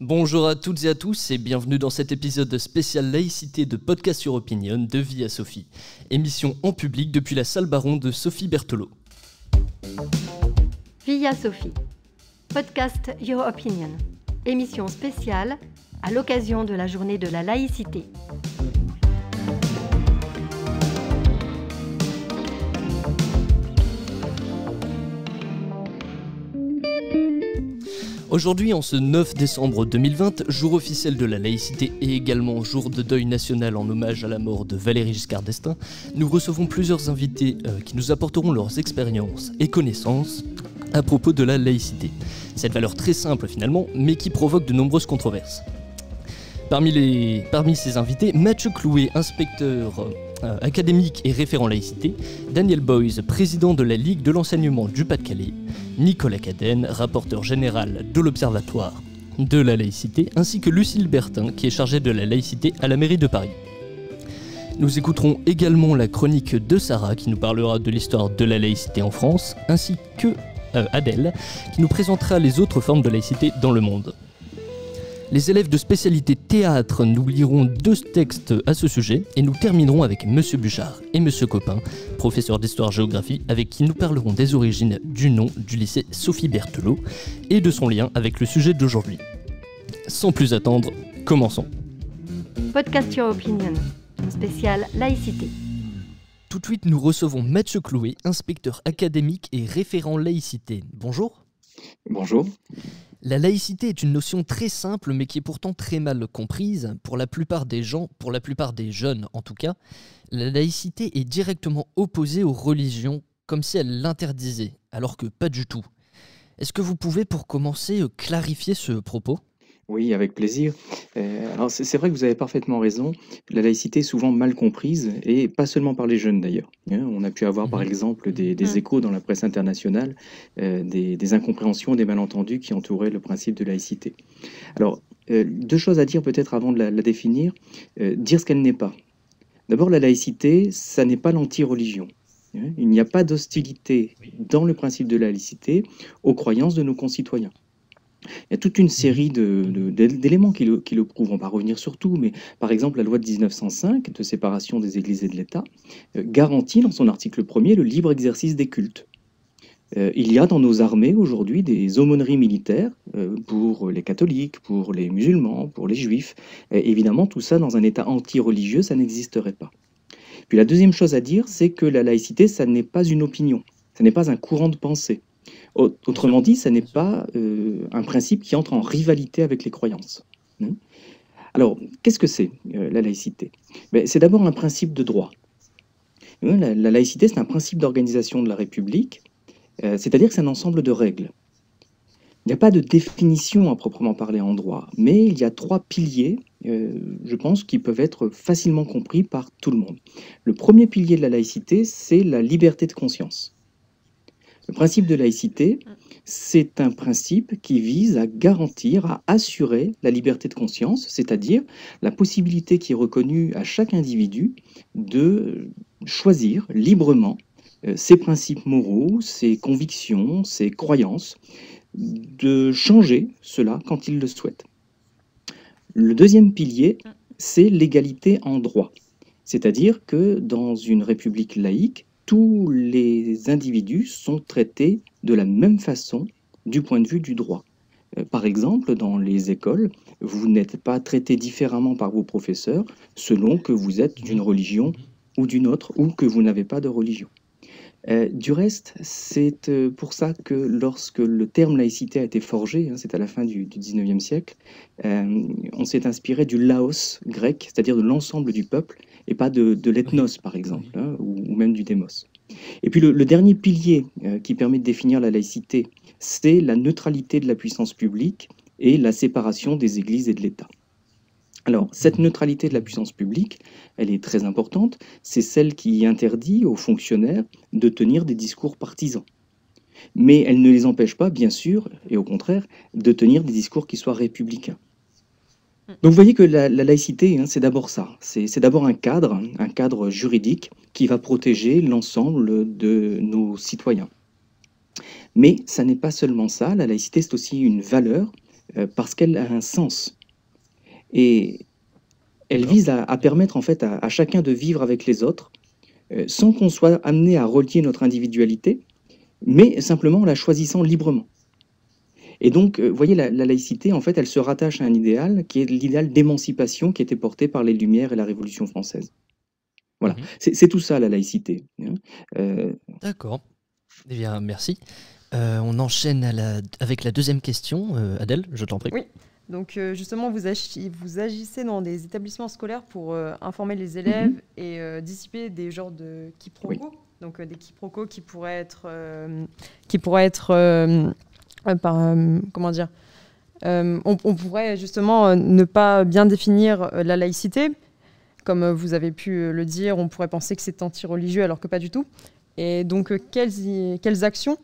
Bonjour à toutes et à tous et bienvenue dans cet épisode spécial laïcité de Podcast sur Opinion de Via Sophie. Émission en public depuis la salle Baron de Sophie Berthelot. Via Sophie, Podcast Your Opinion, émission spéciale à l'occasion de la journée de la laïcité. Aujourd'hui, en ce 9 décembre 2020, jour officiel de la laïcité et également jour de deuil national en hommage à la mort de Valéry Giscard d'Estaing, nous recevons plusieurs invités qui nous apporteront leurs expériences et connaissances à propos de la laïcité. Cette valeur très simple finalement, mais qui provoque de nombreuses controverses. Parmi ces invités, Mathieu Clouet, inspecteur académique et référent laïcité, Daniel Boys, président de la Ligue de l'enseignement du Pas-de-Calais, Nicolas Cadenne, rapporteur général de l'Observatoire de la laïcité, ainsi que Lucille Bertin, qui est chargée de la laïcité à la mairie de Paris. Nous écouterons également la chronique de Sarah, qui nous parlera de l'histoire de la laïcité en France, ainsi que Adèle, qui nous présentera les autres formes de laïcité dans le monde. Les élèves de spécialité théâtre nous liront 2 textes à ce sujet et nous terminerons avec Monsieur Bouchard et Monsieur Copin, professeur d'histoire-géographie, avec qui nous parlerons des origines du nom du lycée Sophie Berthelot et de son lien avec le sujet d'aujourd'hui. Sans plus attendre, commençons. Podcast Your Opinion, spécial laïcité. Tout de suite, nous recevons Mathieu Clouet, inspecteur académique et référent laïcité. Bonjour. Bonjour. La laïcité est une notion très simple mais qui est pourtant très mal comprise pour la plupart des gens, pour la plupart des jeunes en tout cas. La laïcité est directement opposée aux religions comme si elle l'interdisait, alors que pas du tout. Est-ce que vous pouvez pour commencer clarifier ce propos ? Oui, avec plaisir. Alors c'est vrai que vous avez parfaitement raison. La laïcité est souvent mal comprise, et pas seulement par les jeunes d'ailleurs. On a pu avoir par exemple des échos dans la presse internationale, des incompréhensions, des malentendus qui entouraient le principe de laïcité. Alors, 2 choses à dire peut-être avant de la définir. Dire ce qu'elle n'est pas. D'abord, la laïcité, ça n'est pas l'anti-religion. Il n'y a pas d'hostilité dans le principe de la laïcité aux croyances de nos concitoyens. Il y a toute une série d'éléments qui le prouvent. On va revenir sur tout, mais par exemple, la loi de 1905 de séparation des églises et de l'État garantit dans son article 1er le libre exercice des cultes. Il y a dans nos armées aujourd'hui des aumôneries militaires pour les catholiques, pour les musulmans, pour les juifs. Évidemment, tout ça dans un État anti-religieux, ça n'existerait pas. Puis la deuxième chose à dire, c'est que la laïcité, ça n'est pas une opinion, ça n'est pas un courant de pensée. Autrement dit, ça n'est pas un principe qui entre en rivalité avec les croyances. Alors, qu'est-ce que c'est la laïcité ? C'est d'abord un principe de droit. La laïcité, c'est un principe d'organisation de la République, c'est-à-dire que c'est un ensemble de règles. Il n'y a pas de définition à proprement parler en droit, mais il y a 3 piliers, je pense, qui peuvent être facilement compris par tout le monde. Le premier pilier de la laïcité, c'est la liberté de conscience. Le principe de laïcité, c'est un principe qui vise à garantir, à assurer la liberté de conscience, c'est-à-dire la possibilité qui est reconnue à chaque individu de choisir librement ses principes moraux, ses convictions, ses croyances, de changer cela quand il le souhaite. Le deuxième pilier, c'est l'égalité en droit, c'est-à-dire que dans une république laïque, tous les individus sont traités de la même façon du point de vue du droit. Par exemple, dans les écoles, vous n'êtes pas traité différemment par vos professeurs selon que vous êtes d'une religion ou d'une autre, ou que vous n'avez pas de religion. Du reste, c'est pour ça que lorsque le terme laïcité a été forgé, c'est à la fin du 19e siècle, on s'est inspiré du laos grec, c'est-à-dire de l'ensemble du peuple, et pas de l'ethnos par exemple, ou même du démos. Et puis le dernier pilier qui permet de définir la laïcité, c'est la neutralité de la puissance publique et la séparation des églises et de l'État. Alors, cette neutralité de la puissance publique, elle est très importante, c'est celle qui interdit aux fonctionnaires de tenir des discours partisans. Mais elle ne les empêche pas, bien sûr, et au contraire, de tenir des discours qui soient républicains. Donc vous voyez que la laïcité, c'est d'abord ça, c'est d'abord un cadre juridique qui va protéger l'ensemble de nos citoyens. Mais ça n'est pas seulement ça, la laïcité c'est aussi une valeur, parce qu'elle a un sens. Et elle vise à permettre en fait à chacun de vivre avec les autres, sans qu'on soit amené à relier notre individualité, mais simplement en la choisissant librement. Et donc, vous voyez, la laïcité, en fait, elle se rattache à un idéal qui est l'idéal d'émancipation qui était porté par les Lumières et la Révolution française. Voilà, Mhm. c'est tout ça la laïcité. D'accord. Eh bien, merci. On enchaîne avec la deuxième question. Adèle, je t'en prie. Oui, donc justement, vous agissez dans des établissements scolaires pour informer les élèves et dissiper des genres de quiproquos. Donc des quiproquos qui pourraient être, comment dire, on pourrait justement ne pas bien définir la laïcité. Comme vous avez pu le dire, on pourrait penser que c'est anti-religieux alors que pas du tout. Et donc, quelles actions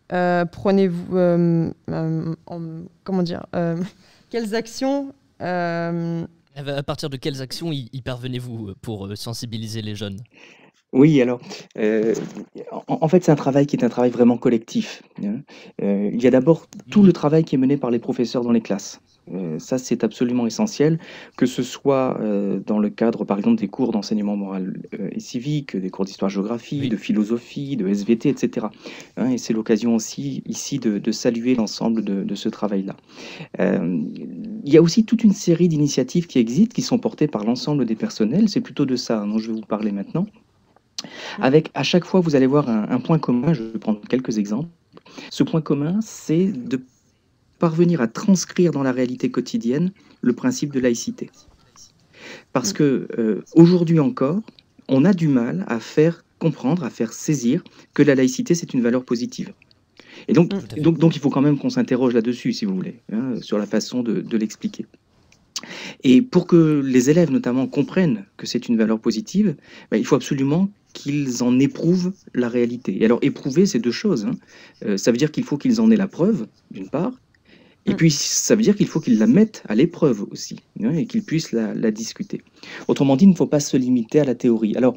prenez-vous comment dire quelles actions À partir de quelles actions y parvenez-vous pour sensibiliser les jeunes ? Oui, alors, en fait, c'est un travail qui est un travail vraiment collectif. Il y a d'abord tout le travail qui est mené par les professeurs dans les classes. Ça, c'est absolument essentiel, que ce soit dans le cadre, par exemple, des cours d'enseignement moral et civique, des cours d'histoire-géographie, de philosophie, de SVT, etc. Et c'est l'occasion aussi, ici, de saluer l'ensemble de ce travail-là. Il y a aussi toute une série d'initiatives qui existent, qui sont portées par l'ensemble des personnels. C'est plutôt de ça dont je vais vous parler maintenant. Avec, à chaque fois, vous allez voir un point commun, je vais prendre quelques exemples. Ce point commun, c'est de parvenir à transcrire dans la réalité quotidienne le principe de laïcité. Parce que aujourd'hui encore, on a du mal à faire comprendre, à faire saisir que la laïcité, c'est une valeur positive. Et donc, il faut quand même qu'on s'interroge là-dessus, si vous voulez, sur la façon de l'expliquer. Et pour que les élèves, notamment, comprennent que c'est une valeur positive, il faut absolument qu'ils en éprouvent la réalité. Et alors, éprouver, c'est deux choses. Ça veut dire qu'il faut qu'ils en aient la preuve, d'une part, et puis ça veut dire qu'il faut qu'ils la mettent à l'épreuve aussi, et qu'ils puissent la discuter. Autrement dit, il ne faut pas se limiter à la théorie. Alors,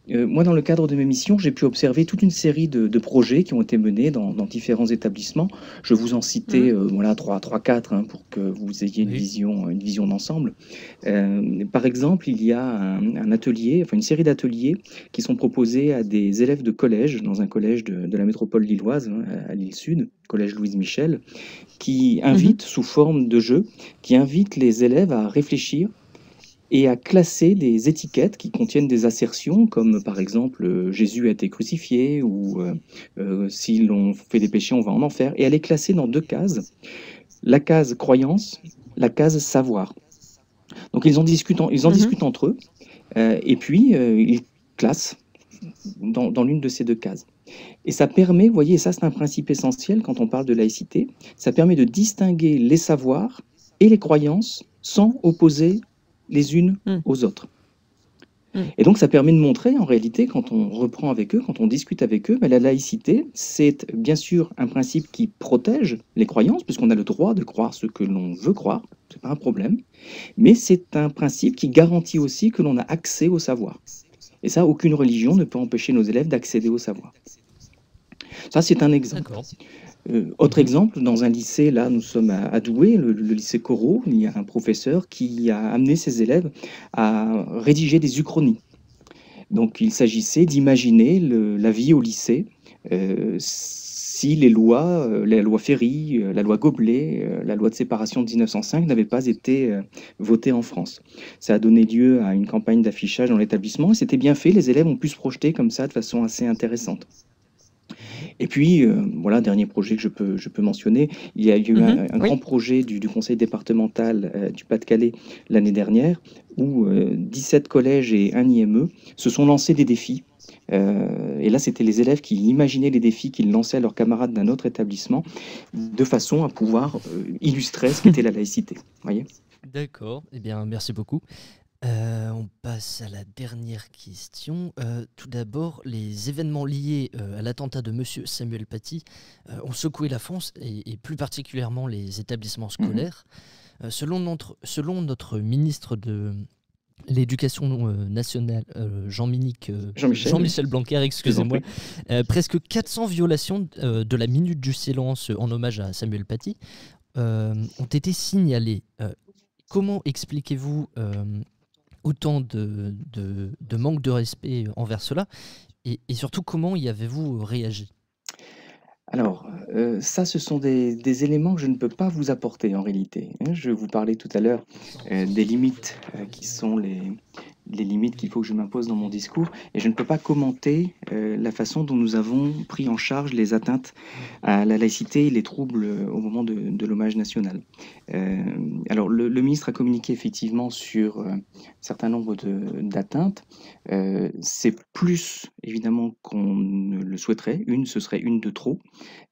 moi, dans le cadre de mes missions, j'ai pu observer toute une série de projets qui ont été menés dans différents établissements. Je vous en citais voilà, 3-4 pour que vous ayez une vision d'ensemble. Par exemple, il y a un atelier, enfin une série d'ateliers qui sont proposés à des élèves de collège, dans un collège de la métropole lilloise, à Lille Sud, collège Louise Michel, qui invite, sous forme de jeu, qui invite les élèves à réfléchir et à classer des étiquettes qui contiennent des assertions, comme par exemple Jésus a été crucifié, ou si l'on fait des péchés, on va en enfer, et à les classer dans deux cases, la case croyance, la case savoir. Donc ils en discutent entre eux, et puis ils classent dans l'une de ces deux cases. Et ça permet, vous voyez, ça c'est un principe essentiel quand on parle de laïcité, ça permet de distinguer les savoirs et les croyances sans opposer les unes aux autres. Et donc ça permet de montrer en réalité, quand on reprend avec eux, quand on discute avec eux, la laïcité, c'est bien sûr un principe qui protège les croyances, puisqu'on a le droit de croire ce que l'on veut croire, c'est pas un problème, mais c'est un principe qui garantit aussi que l'on a accès au savoir. Et ça, aucune religion ne peut empêcher nos élèves d'accéder au savoir. Ça, c'est un exemple. Autre exemple, dans un lycée, là, nous sommes à Douai, le lycée Corot, il y a un professeur qui a amené ses élèves à rédiger des uchronies. Donc, il s'agissait d'imaginer la vie au lycée, si les lois, la loi Ferry, la loi Goblet, la loi de séparation de 1905 n'avaient pas été votées en France. Ça a donné lieu à une campagne d'affichage dans l'établissement, et c'était bien fait, les élèves ont pu se projeter comme ça de façon assez intéressante. Et puis, voilà, dernier projet que je peux mentionner, il y a eu un grand projet du conseil départemental du Pas-de-Calais l'année dernière, où 17 collèges et un IME se sont lancés des défis. Et là, c'était les élèves qui imaginaient les défis qu'ils lançaient à leurs camarades d'un autre établissement, de façon à pouvoir illustrer ce qu'était la laïcité. Voyez ? D'accord, eh bien, merci beaucoup. On passe à la dernière question. Tout d'abord, les événements liés à l'attentat de Monsieur Samuel Paty ont secoué la France et plus particulièrement les établissements scolaires. Selon notre ministre de l'Éducation nationale, Jean-Michel Blanquer, excusez-moi, presque 400 violations de la minute du silence en hommage à Samuel Paty ont été signalés. Comment expliquez-vous autant de manque de respect envers cela et surtout, comment y avez-vous réagi? Alors, ça, ce sont des éléments que je ne peux pas vous apporter en réalité, hein. Je vous parlais tout à l'heure, des limites, qui sont les limites qu'il faut que je m'impose dans mon discours et je ne peux pas commenter, la façon dont nous avons pris en charge les atteintes à la laïcité et les troubles, au moment de l'hommage national. Alors le ministre a communiqué effectivement sur, un certain nombre d'atteintes. C'est plus évidemment qu'on ne le souhaiterait. Ce serait une de trop.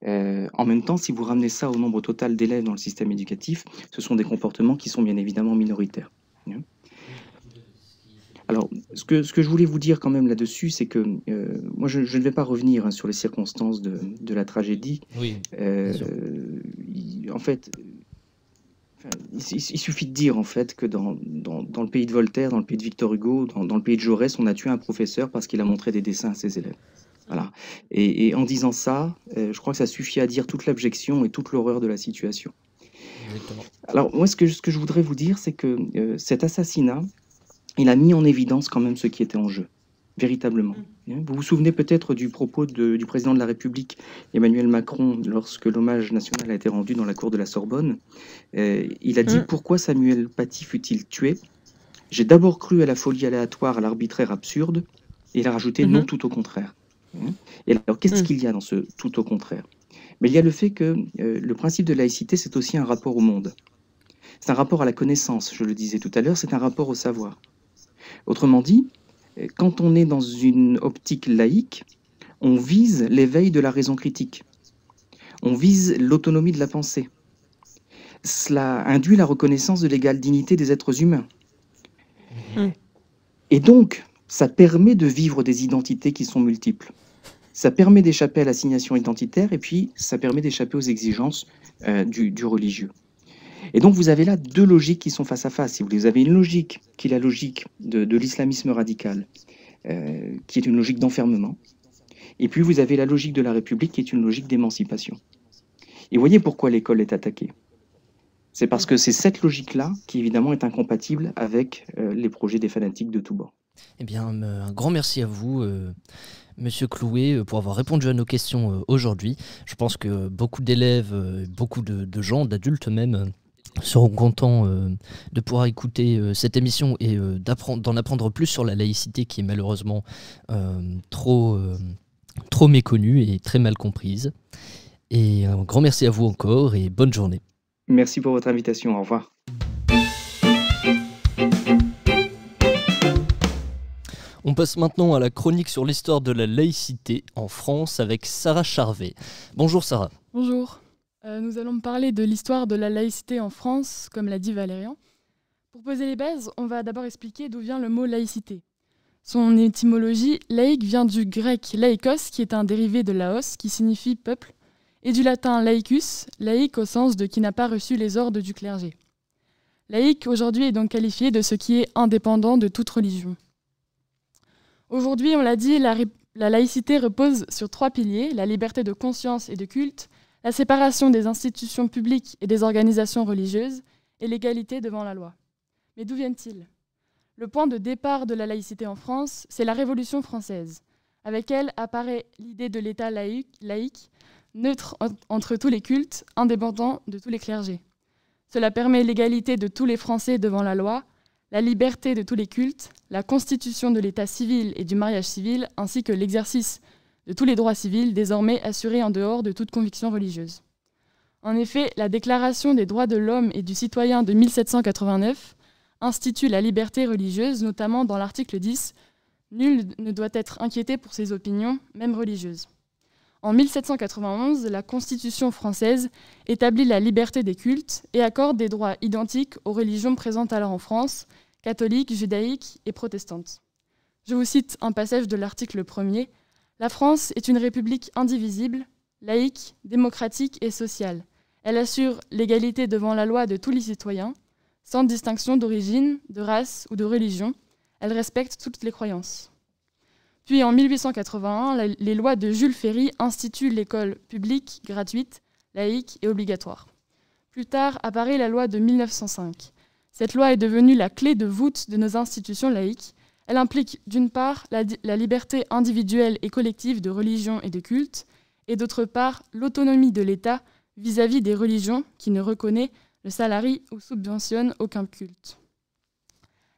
En même temps, si vous ramenez ça au nombre total d'élèves dans le système éducatif, ce sont des comportements qui sont bien évidemment minoritaires. Hein. Alors, ce que je voulais vous dire quand même là-dessus, c'est que moi, je ne vais pas revenir, hein, sur les circonstances de la tragédie. Oui, bien sûr. En fait, il suffit de dire en fait que dans le pays de Voltaire, dans le pays de Victor Hugo, dans le pays de Jaurès, on a tué un professeur parce qu'il a montré des dessins à ses élèves. Voilà. Et en disant ça, je crois que ça suffit à dire toute l'abjection et toute l'horreur de la situation. Exactement. Alors moi, ce que je voudrais vous dire, c'est que cet assassinat, il a mis en évidence quand même ce qui était en jeu, véritablement. Vous vous souvenez peut-être du propos du président de la République, Emmanuel Macron, lorsque l'hommage national a été rendu dans la cour de la Sorbonne. Il a dit « Pourquoi Samuel Paty fut-il tué? J'ai d'abord cru à la folie aléatoire, à l'arbitraire absurde. » Et il a rajouté « Non, tout au contraire. » Et alors, qu'est-ce qu'il y a dans ce « tout au contraire » Mais il y a le fait que le principe de laïcité, c'est aussi un rapport au monde. C'est un rapport à la connaissance, je le disais tout à l'heure, c'est un rapport au savoir. Autrement dit, quand on est dans une optique laïque, on vise l'éveil de la raison critique. On vise l'autonomie de la pensée. Cela induit la reconnaissance de l'égale dignité des êtres humains. Et donc, ça permet de vivre des identités qui sont multiples. Ça permet d'échapper à l'assignation identitaire et puis ça permet d'échapper aux exigences du religieux. Et donc vous avez là deux logiques qui sont face à face. Si vous voulez, vous avez une logique qui est la logique de l'islamisme radical, qui est une logique d'enfermement. Et puis vous avez la logique de la République qui est une logique d'émancipation. Et vous voyez pourquoi l'école est attaquée. C'est parce que c'est cette logique-là qui évidemment est incompatible avec les projets des fanatiques de tous bords. Eh bien, un grand merci à vous, Monsieur Clouet, pour avoir répondu à nos questions aujourd'hui. Je pense que beaucoup d'élèves, beaucoup de gens, d'adultes même, seront contents de pouvoir écouter cette émission et d'en apprendre plus sur la laïcité qui est malheureusement trop méconnue et très mal comprise. Et un grand merci à vous encore et bonne journée. Merci pour votre invitation, au revoir. On passe maintenant à la chronique sur l'histoire de la laïcité en France avec Sarah Charvet. Bonjour Sarah. Bonjour. Nous allons parler de l'histoire de la laïcité en France, comme l'a dit Valérian. Pour poser les bases, on va d'abord expliquer d'où vient le mot laïcité. Son étymologie, laïque, vient du grec laikos, qui est un dérivé de laos, qui signifie peuple, et du latin laicus, laïque au sens de qui n'a pas reçu les ordres du clergé. Laïque, aujourd'hui, est donc qualifié de ce qui est indépendant de toute religion. Aujourd'hui, on l'a dit, la laïcité repose sur 3 piliers, la liberté de conscience et de culte, la séparation des institutions publiques et des organisations religieuses, et l'égalité devant la loi. Mais d'où viennent-ils ? Le point de départ de la laïcité en France, c'est la Révolution française. Avec elle apparaît l'idée de l'État laïque, neutre entre tous les cultes, indépendant de tous les clergés. Cela permet l'égalité de tous les Français devant la loi, la liberté de tous les cultes, la constitution de l'état civil et du mariage civil, ainsi que l'exercice de tous les droits civils désormais assurés en dehors de toute conviction religieuse. En effet, la Déclaration des droits de l'homme et du citoyen de 1789 institue la liberté religieuse, notamment dans l'article 10 « Nul ne doit être inquiété pour ses opinions, même religieuses ». En 1791, la Constitution française établit la liberté des cultes et accorde des droits identiques aux religions présentes alors en France, catholiques, judaïques et protestantes. Je vous cite un passage de l'article 1er. « La France est une république indivisible, laïque, démocratique et sociale. Elle assure l'égalité devant la loi de tous les citoyens, sans distinction d'origine, de race ou de religion. Elle respecte toutes les croyances. » Puis en 1881, les lois de Jules Ferry instituent l'école publique, gratuite, laïque et obligatoire. Plus tard apparaît la loi de 1905. Cette loi est devenue la clé de voûte de nos institutions laïques. Elle implique d'une part la liberté individuelle et collective de religion et de culte, et d'autre part l'autonomie de l'État vis-à-vis des religions qui ne reconnaît, le salarie ou subventionne aucun culte.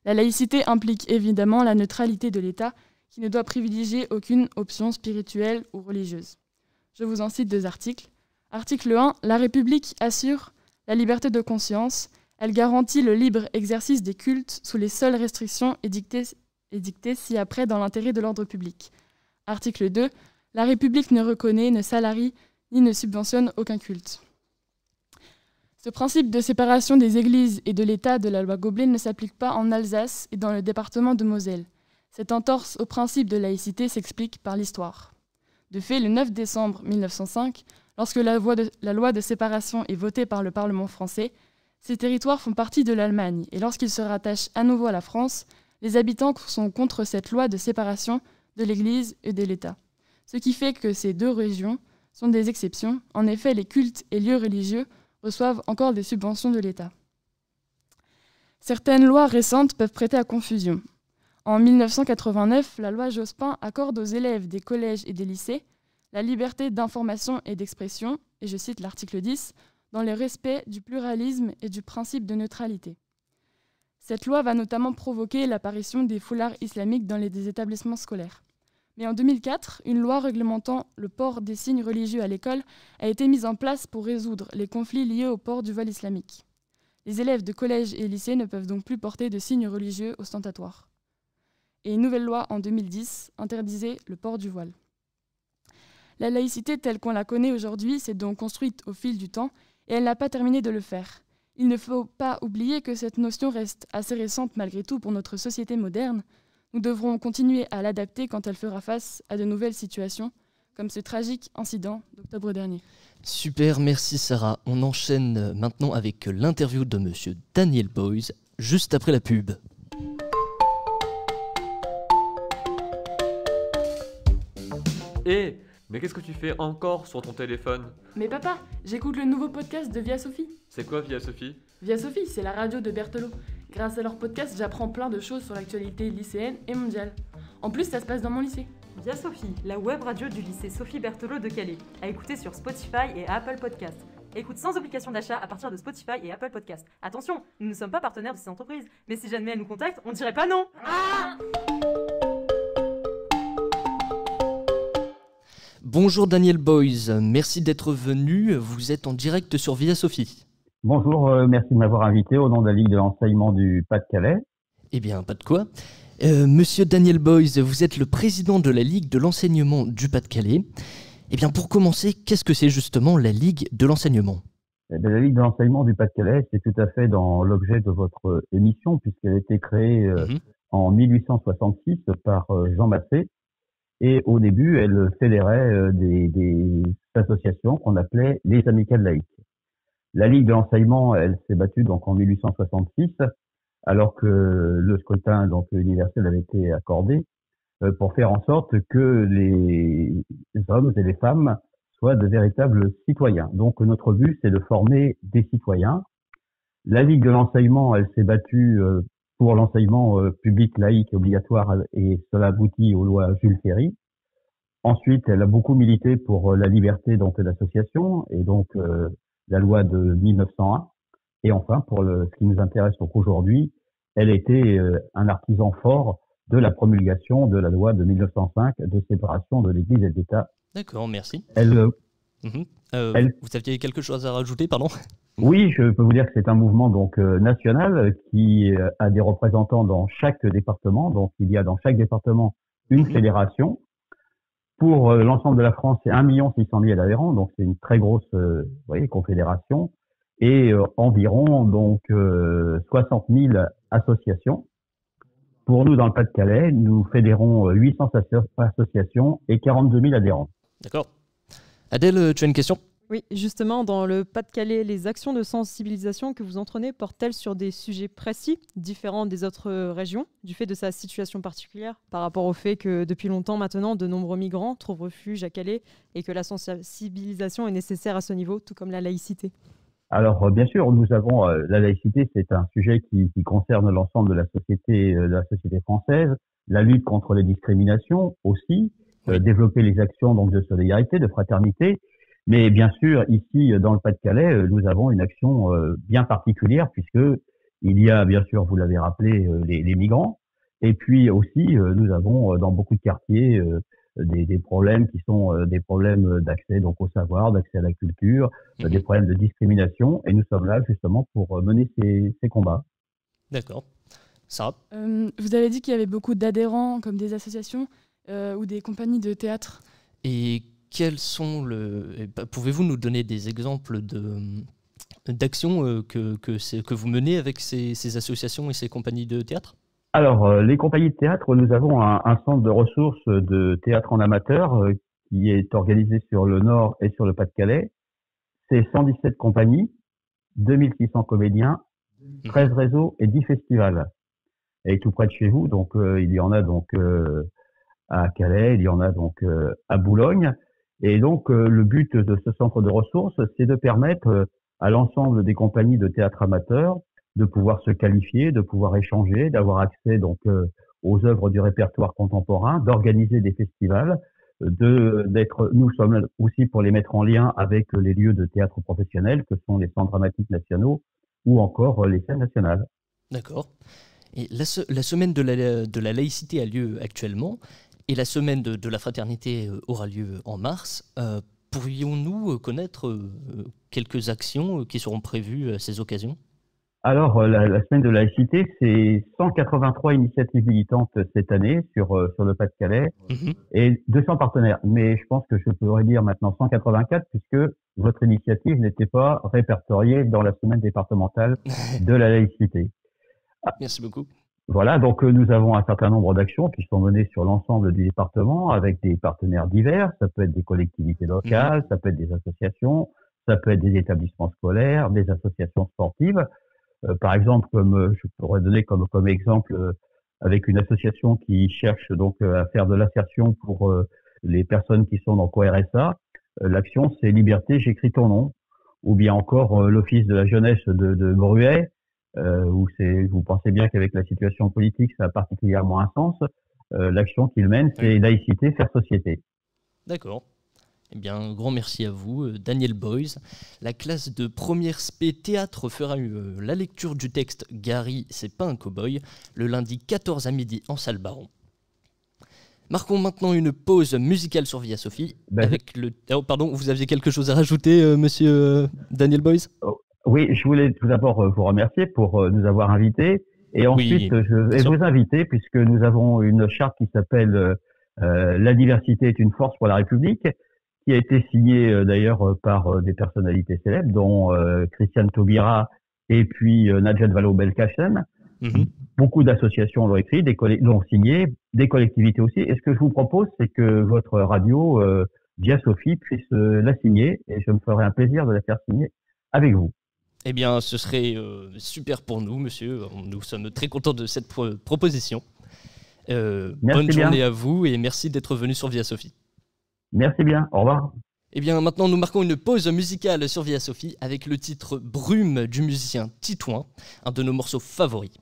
La laïcité implique évidemment la neutralité de l'État qui ne doit privilégier aucune option spirituelle ou religieuse. Je vous en cite 2 articles. Article 1. La République assure la liberté de conscience. Elle garantit le libre exercice des cultes sous les seules restrictions édictées ci-après dans l'intérêt de l'ordre public. Article 2. La République ne reconnaît, ne salarie ni ne subventionne aucun culte. Ce principe de séparation des églises et de l'État de la loi Goblet ne s'applique pas en Alsace et dans le département de Moselle. Cette entorse au principe de laïcité s'explique par l'histoire. De fait, le 9 décembre 1905, lorsque la loi de séparation est votée par le Parlement français, ces territoires font partie de l'Allemagne et lorsqu'ils se rattachent à nouveau à la France, les habitants sont contre cette loi de séparation de l'Église et de l'État. Ce qui fait que ces 2 régions sont des exceptions. En effet, les cultes et lieux religieux reçoivent encore des subventions de l'État. Certaines lois récentes peuvent prêter à confusion. En 1989, la loi Jospin accorde aux élèves des collèges et des lycées la liberté d'information et d'expression, et je cite l'article 10, dans le respect du pluralisme et du principe de neutralité. Cette loi va notamment provoquer l'apparition des foulards islamiques dans les établissements scolaires. Mais en 2004, une loi réglementant le port des signes religieux à l'école a été mise en place pour résoudre les conflits liés au port du voile islamique. Les élèves de collège et lycée ne peuvent donc plus porter de signes religieux ostentatoires. Et une nouvelle loi en 2010 interdisait le port du voile. La laïcité telle qu'on la connaît aujourd'hui s'est donc construite au fil du temps et elle n'a pas terminé de le faire. Il ne faut pas oublier que cette notion reste assez récente malgré tout pour notre société moderne. Nous devrons continuer à l'adapter quand elle fera face à de nouvelles situations, comme ce tragique incident d'octobre dernier. Super, merci Sarah. On enchaîne maintenant avec l'interview de monsieur Daniel Boys, juste après la pub. Mais qu'est-ce que tu fais encore sur ton téléphone? Mais papa, j'écoute le nouveau podcast de Via Sophie. C'est quoi Via Sophie? Via Sophie, c'est la radio de Berthelot. Grâce à leur podcast, j'apprends plein de choses sur l'actualité lycéenne et mondiale. En plus, ça se passe dans mon lycée. Via Sophie, la web radio du lycée Sophie Berthelot de Calais, à écouter sur Spotify et Apple Podcast. Écoute sans obligation d'achat à partir de Spotify et Apple Podcast. Attention, nous ne sommes pas partenaires de ces entreprises, mais si jamais elles nous contactent, on dirait pas non. Bonjour Daniel Boys, merci d'être venu. Vous êtes en direct sur Via Sophie. Bonjour, merci de m'avoir invité au nom de la Ligue de l'enseignement du Pas-de-Calais. Eh bien, pas de quoi. Monsieur Daniel Boys, vous êtes le président de la Ligue de l'enseignement du Pas-de-Calais. Eh bien, pour commencer, qu'est-ce que c'est justement la Ligue de l'enseignement ? La Ligue de l'enseignement du Pas-de-Calais, c'est tout à fait dans l'objet de votre émission, puisqu'elle a été créée en 1866 par Jean Massé. Et au début, elle fédérait des associations qu'on appelait les amicales laïques. La Ligue de l'enseignement, elle s'est battue donc en 1866, alors que le scrutin donc universel avait été accordé, pour faire en sorte que les hommes et les femmes soient de véritables citoyens. Donc notre but, c'est de former des citoyens. La Ligue de l'enseignement, elle s'est battue pour l'enseignement public, laïque, obligatoire, et cela aboutit aux lois Jules Ferry. Ensuite, elle a beaucoup milité pour la liberté donc d'association, et donc la loi de 1901. Et enfin, pour ce qui nous intéresse donc aujourd'hui, elle était un artisan fort de la promulgation de la loi de 1905 de séparation de l'Église et de l'État. D'accord, merci. Vous aviez quelque chose à rajouter, pardon ? Oui, je peux vous dire que c'est un mouvement donc national qui a des représentants dans chaque département. Donc, il y a dans chaque département une fédération. Pour l'ensemble de la France, c'est 1 600 000 adhérents. Donc, c'est une très grosse confédération. Et environ donc 60 000 associations. Pour nous, dans le Pas-de-Calais, nous fédérons 800 associations et 42 000 adhérents. D'accord. Adèle, tu as une question ? Oui, justement, dans le Pas-de-Calais, les actions de sensibilisation que vous entraînez portent-elles sur des sujets précis, différents des autres régions, du fait de sa situation particulière, par rapport au fait que depuis longtemps maintenant, de nombreux migrants trouvent refuge à Calais et que la sensibilisation est nécessaire à ce niveau, tout comme la laïcité ? Alors, bien sûr, nous avons la laïcité, c'est un sujet qui concerne l'ensemble de la société française. La lutte contre les discriminations aussi, développer les actions donc de solidarité, de fraternité. Mais bien sûr, ici, dans le Pas-de-Calais, nous avons une action bien particulière puisque il y a, bien sûr, vous l'avez rappelé, les migrants. Et puis aussi, nous avons dans beaucoup de quartiers des problèmes qui sont des problèmes d'accès donc au savoir, d'accès à la culture, des problèmes de discrimination. Et nous sommes là justement pour mener ces combats. D'accord. Sarah ? Vous avez dit qu'il y avait beaucoup d'adhérents comme des associations ou des compagnies de théâtre. Et quels sont pouvez-vous nous donner des exemples d'actions que vous menez avec ces associations et ces compagnies de théâtre ? Alors, les compagnies de théâtre, nous avons un centre de ressources de théâtre en amateur qui est organisé sur le Nord et sur le Pas-de-Calais. C'est 117 compagnies, 2600 comédiens, 13 réseaux et 10 festivals. Et tout près de chez vous, donc il y en a donc à Calais, il y en a donc à Boulogne. Et donc le but de ce centre de ressources, c'est de permettre à l'ensemble des compagnies de théâtre amateurs de pouvoir se qualifier, de pouvoir échanger, d'avoir accès donc aux œuvres du répertoire contemporain, d'organiser des festivals, nous sommes aussi pour les mettre en lien avec les lieux de théâtre professionnels que sont les centres dramatiques nationaux ou encore les scènes nationales. D'accord. Et la semaine de la laïcité a lieu actuellement et la semaine de la fraternité aura lieu en mars. Pourrions-nous connaître quelques actions qui seront prévues à ces occasions ? Alors, la semaine de laïcité, c'est 183 initiatives militantes cette année sur le Pas-de-Calais et 200 partenaires. Mais je pense que je pourrais dire maintenant 184 puisque votre initiative n'était pas répertoriée dans la semaine départementale de la laïcité. Merci beaucoup. Voilà, donc nous avons un certain nombre d'actions qui sont menées sur l'ensemble du département avec des partenaires divers. Ça peut être des collectivités locales, ça peut être des associations, ça peut être des établissements scolaires, des associations sportives. Par exemple, je pourrais donner comme exemple avec une association qui cherche donc à faire de l'insertion pour les personnes qui sont donc au RSA. L'action, c'est Liberté, j'écris ton nom. Ou bien encore l'Office de la jeunesse de Bruay, où vous pensez bien qu'avec la situation politique, ça a particulièrement un sens. L'action qu'il mène, c'est laïcité, faire société. D'accord. Eh bien, un grand merci à vous, Daniel Boys. La classe de première spé théâtre fera la lecture du texte Gary, c'est pas un cow-boy, le lundi 14 à midi en salle Baron. Marquons maintenant une pause musicale sur Via Sophie. Avec le... Oh, pardon, vous aviez quelque chose à rajouter, monsieur Daniel Boys ? Oui, je voulais tout d'abord vous remercier pour nous avoir invités. Et ensuite, je vais vous inviter, puisque nous avons une charte qui s'appelle La diversité est une force pour la République, qui a été signée d'ailleurs par des personnalités célèbres, dont Christiane Taubira et puis Najat Vallaud-Belkacem. Beaucoup d'associations l'ont écrit, l'ont signé, des collectivités aussi. Et ce que je vous propose, c'est que votre radio, Via Sophie, puisse la signer. Et je me ferai un plaisir de la faire signer avec vous. Eh bien, ce serait super pour nous, monsieur. Nous sommes très contents de cette proposition. Bonne journée à vous et merci d'être venu sur Via Sophie. Merci bien, au revoir. Eh bien, maintenant, nous marquons une pause musicale sur Via Sophie avec le titre Brume du musicien Titouan, un de nos morceaux favoris.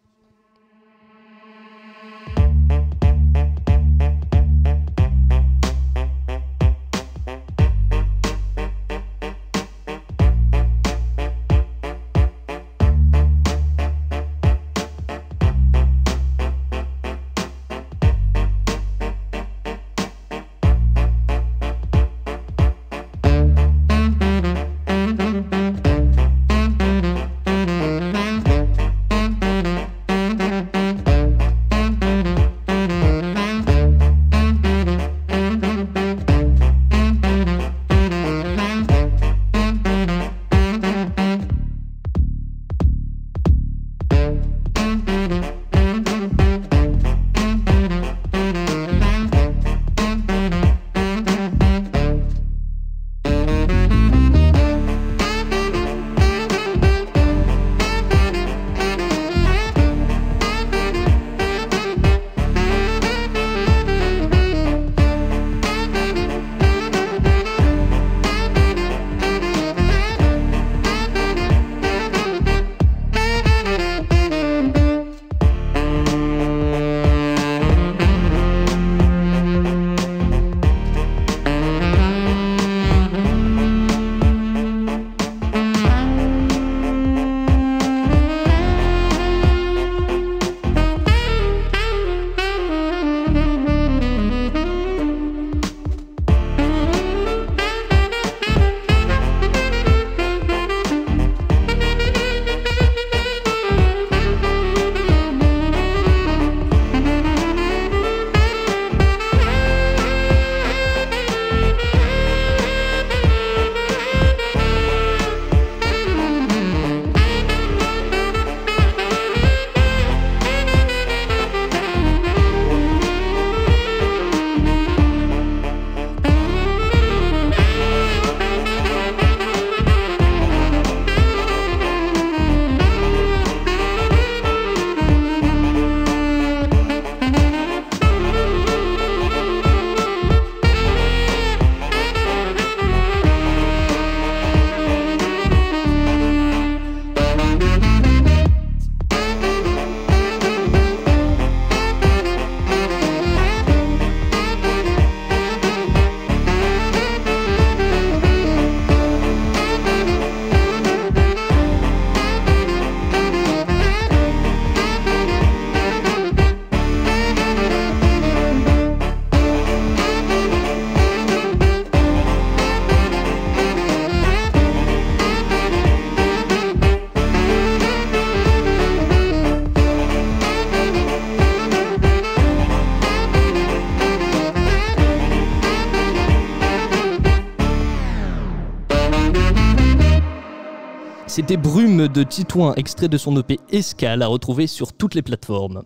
C'était Brume de Titouan, extrait de son EP Escale, à retrouver sur toutes les plateformes.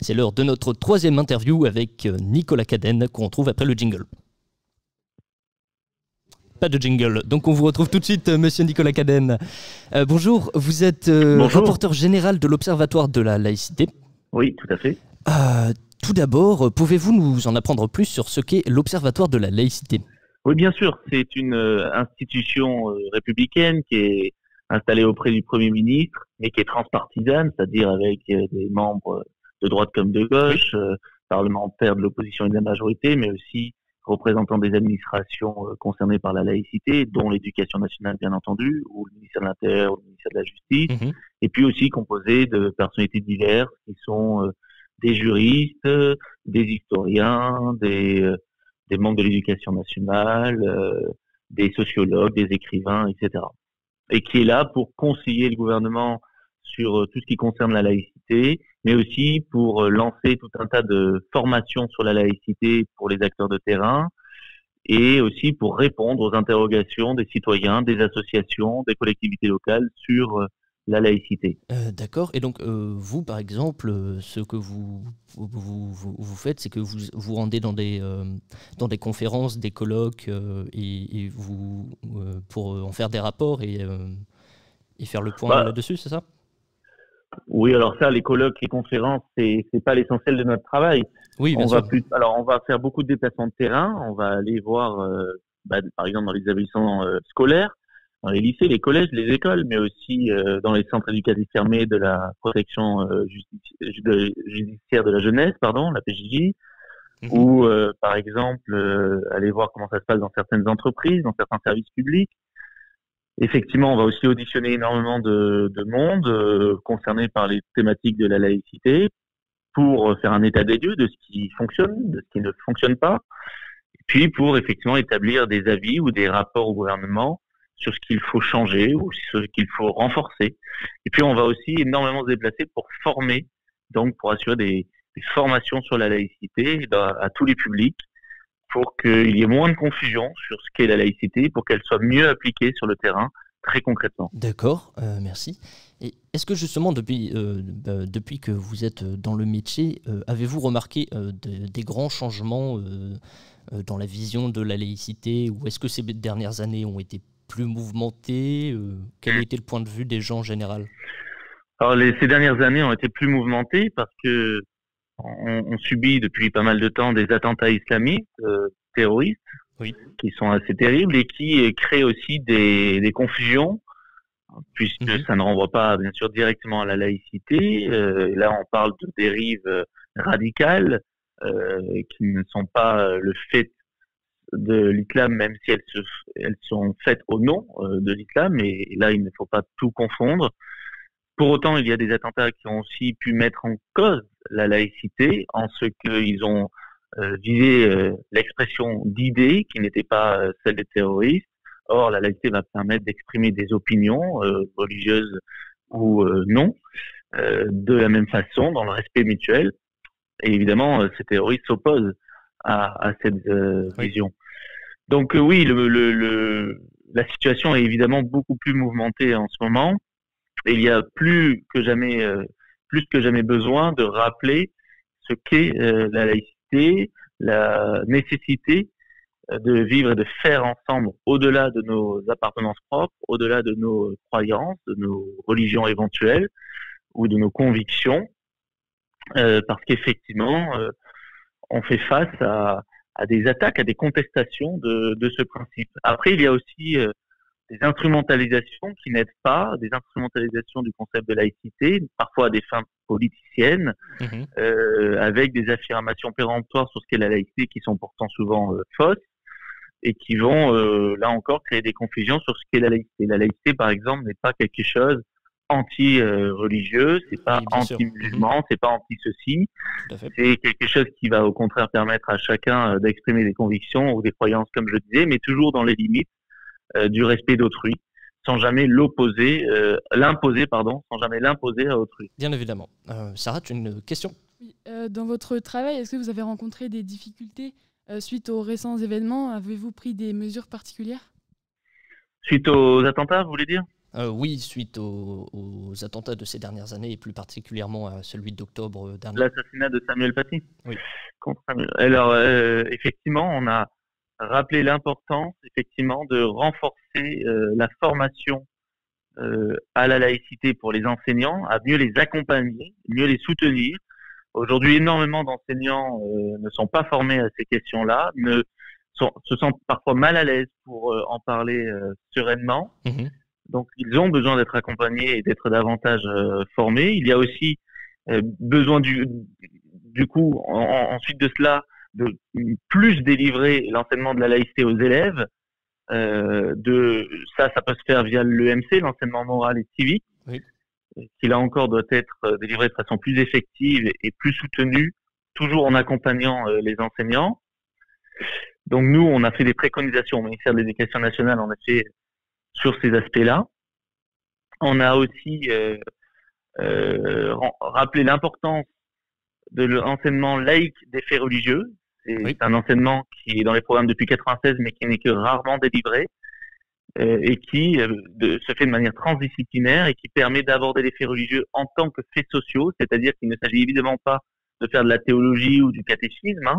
C'est l'heure de notre troisième interview avec Nicolas Cadenne, qu'on retrouve après le jingle. Pas de jingle, donc on vous retrouve tout de suite, monsieur Nicolas Cadenne. Bonjour, vous êtes rapporteur général de l'Observatoire de la laïcité. Oui, tout à fait. Tout d'abord, pouvez-vous nous en apprendre plus sur ce qu'est l'Observatoire de la laïcité ? Oui, bien sûr, c'est une institution républicaine qui est installée auprès du Premier ministre, mais qui est transpartisane, c'est-à-dire avec des membres de droite comme de gauche, parlementaires de l'opposition et de la majorité, mais aussi représentants des administrations concernées par la laïcité, dont l'Éducation nationale, bien entendu, ou le ministère de l'Intérieur, ou le ministère de la Justice, et puis aussi composé de personnalités diverses qui sont des juristes, des historiens, des membres de l'Éducation nationale, des sociologues, des écrivains, etc. Et qui est là pour conseiller le gouvernement sur tout ce qui concerne la laïcité, mais aussi pour lancer tout un tas de formations sur la laïcité pour les acteurs de terrain, et aussi pour répondre aux interrogations des citoyens, des associations, des collectivités locales sur la laïcité. D'accord. Et donc, vous, par exemple, ce que vous faites, c'est que vous vous rendez dans des conférences, des colloques, et vous pour en faire des rapports et faire le point là-dessus, c'est ça ? Oui, alors ça, les colloques, les conférences, c'est pas l'essentiel de notre travail. Oui, bien sûr. On va faire beaucoup de déplacements de terrain. On va aller voir, par exemple, dans les établissements scolaires, dans les lycées, les collèges, les écoles, mais aussi dans les centres éducatifs fermés de la protection judiciaire de la jeunesse, la PJJ, ou par exemple aller voir comment ça se passe dans certaines entreprises, dans certains services publics. Effectivement, on va aussi auditionner énormément de monde concerné par les thématiques de la laïcité pour faire un état des lieux de ce qui fonctionne, de ce qui ne fonctionne pas, et puis pour effectivement établir des avis ou des rapports au gouvernement sur ce qu'il faut changer ou sur ce qu'il faut renforcer. Et puis on va aussi énormément se déplacer pour former, donc pour assurer des formations sur la laïcité à tous les publics, pour qu'il y ait moins de confusion sur ce qu'est la laïcité, pour qu'elle soit mieux appliquée sur le terrain, très concrètement. D'accord, merci. Et est-ce que justement, depuis que vous êtes dans le métier, avez-vous remarqué des grands changements dans la vision de la laïcité, ou est-ce que ces dernières années ont été plus mouvementées ? Quel a été le point de vue des gens en général ? Alors, ces dernières années ont été plus mouvementées parce que on subit depuis pas mal de temps des attentats islamistes, terroristes, qui sont assez terribles et qui créent aussi des confusions, puisque ça ne renvoie pas, bien sûr, directement à la laïcité. Là, on parle de dérives radicales qui ne sont pas le fait de l'islam, même si elles sont faites au nom de l'islam, et là, il ne faut pas tout confondre. Pour autant, il y a des attentats qui ont aussi pu mettre en cause la laïcité en ce qu'ils ont visé l'expression d'idées qui n'étaient pas celles des terroristes. Or, la laïcité va permettre d'exprimer des opinions religieuses ou non, de la même façon, dans le respect mutuel. Et évidemment, ces terroristes s'opposent à cette vision. Donc oui, la situation est évidemment beaucoup plus mouvementée en ce moment. Et il y a plus que jamais besoin de rappeler ce qu'est la laïcité, la nécessité de vivre et de faire ensemble au-delà de nos appartenances propres, au-delà de nos croyances, de nos religions éventuelles ou de nos convictions, parce qu'effectivement, on fait face à des attaques, à des contestations de ce principe. Après, il y a aussi des instrumentalisations qui n'aident pas, des instrumentalisations du concept de laïcité, parfois à des fins politiciennes, avec des affirmations péremptoires sur ce qu'est la laïcité qui sont pourtant souvent fausses et qui vont, là encore, créer des confusions sur ce qu'est la laïcité. La laïcité, par exemple, n'est pas quelque chose anti-religieux, c'est pas anti-musulman, c'est pas anti-ceci, c'est quelque chose qui va au contraire permettre à chacun d'exprimer des convictions ou des croyances, comme je le disais, mais toujours dans les limites du respect d'autrui, sans jamais l'imposer à autrui. Bien évidemment. Sarah, tu as une question ? Oui, dans votre travail, est-ce que vous avez rencontré des difficultés suite aux récents événements ? Avez-vous pris des mesures particulières ? Suite aux attentats, vous voulez dire ? Oui, suite aux attentats de ces dernières années et plus particulièrement à celui d'octobre dernier. L'assassinat de Samuel Paty. Oui. Alors, effectivement, on a rappelé l'importance, effectivement, de renforcer la formation à la laïcité pour les enseignants, à mieux les accompagner, mieux les soutenir. Aujourd'hui, énormément d'enseignants ne sont pas formés à ces questions-là, se sentent parfois mal à l'aise pour en parler sereinement. Mmh. Donc, ils ont besoin d'être accompagnés et d'être davantage formés. Il y a aussi besoin du coup, ensuite de cela, de plus délivrer l'enseignement de la laïcité aux élèves. Ça peut se faire via l'EMC, l'enseignement moral et civique, oui, qui là encore doit être délivré de façon plus effective et plus soutenue, toujours en accompagnant les enseignants. Donc nous, on a fait des préconisations au ministère de l'Éducation nationale, en effet, sur ces aspects-là. On a aussi rappelé l'importance de l'enseignement laïque des faits religieux. C'est un enseignement qui est dans les programmes depuis 1996, mais qui n'est que rarement délivré et qui se fait de manière transdisciplinaire et qui permet d'aborder les faits religieux en tant que faits sociaux, c'est-à-dire qu'il ne s'agit évidemment pas de faire de la théologie ou du catéchisme.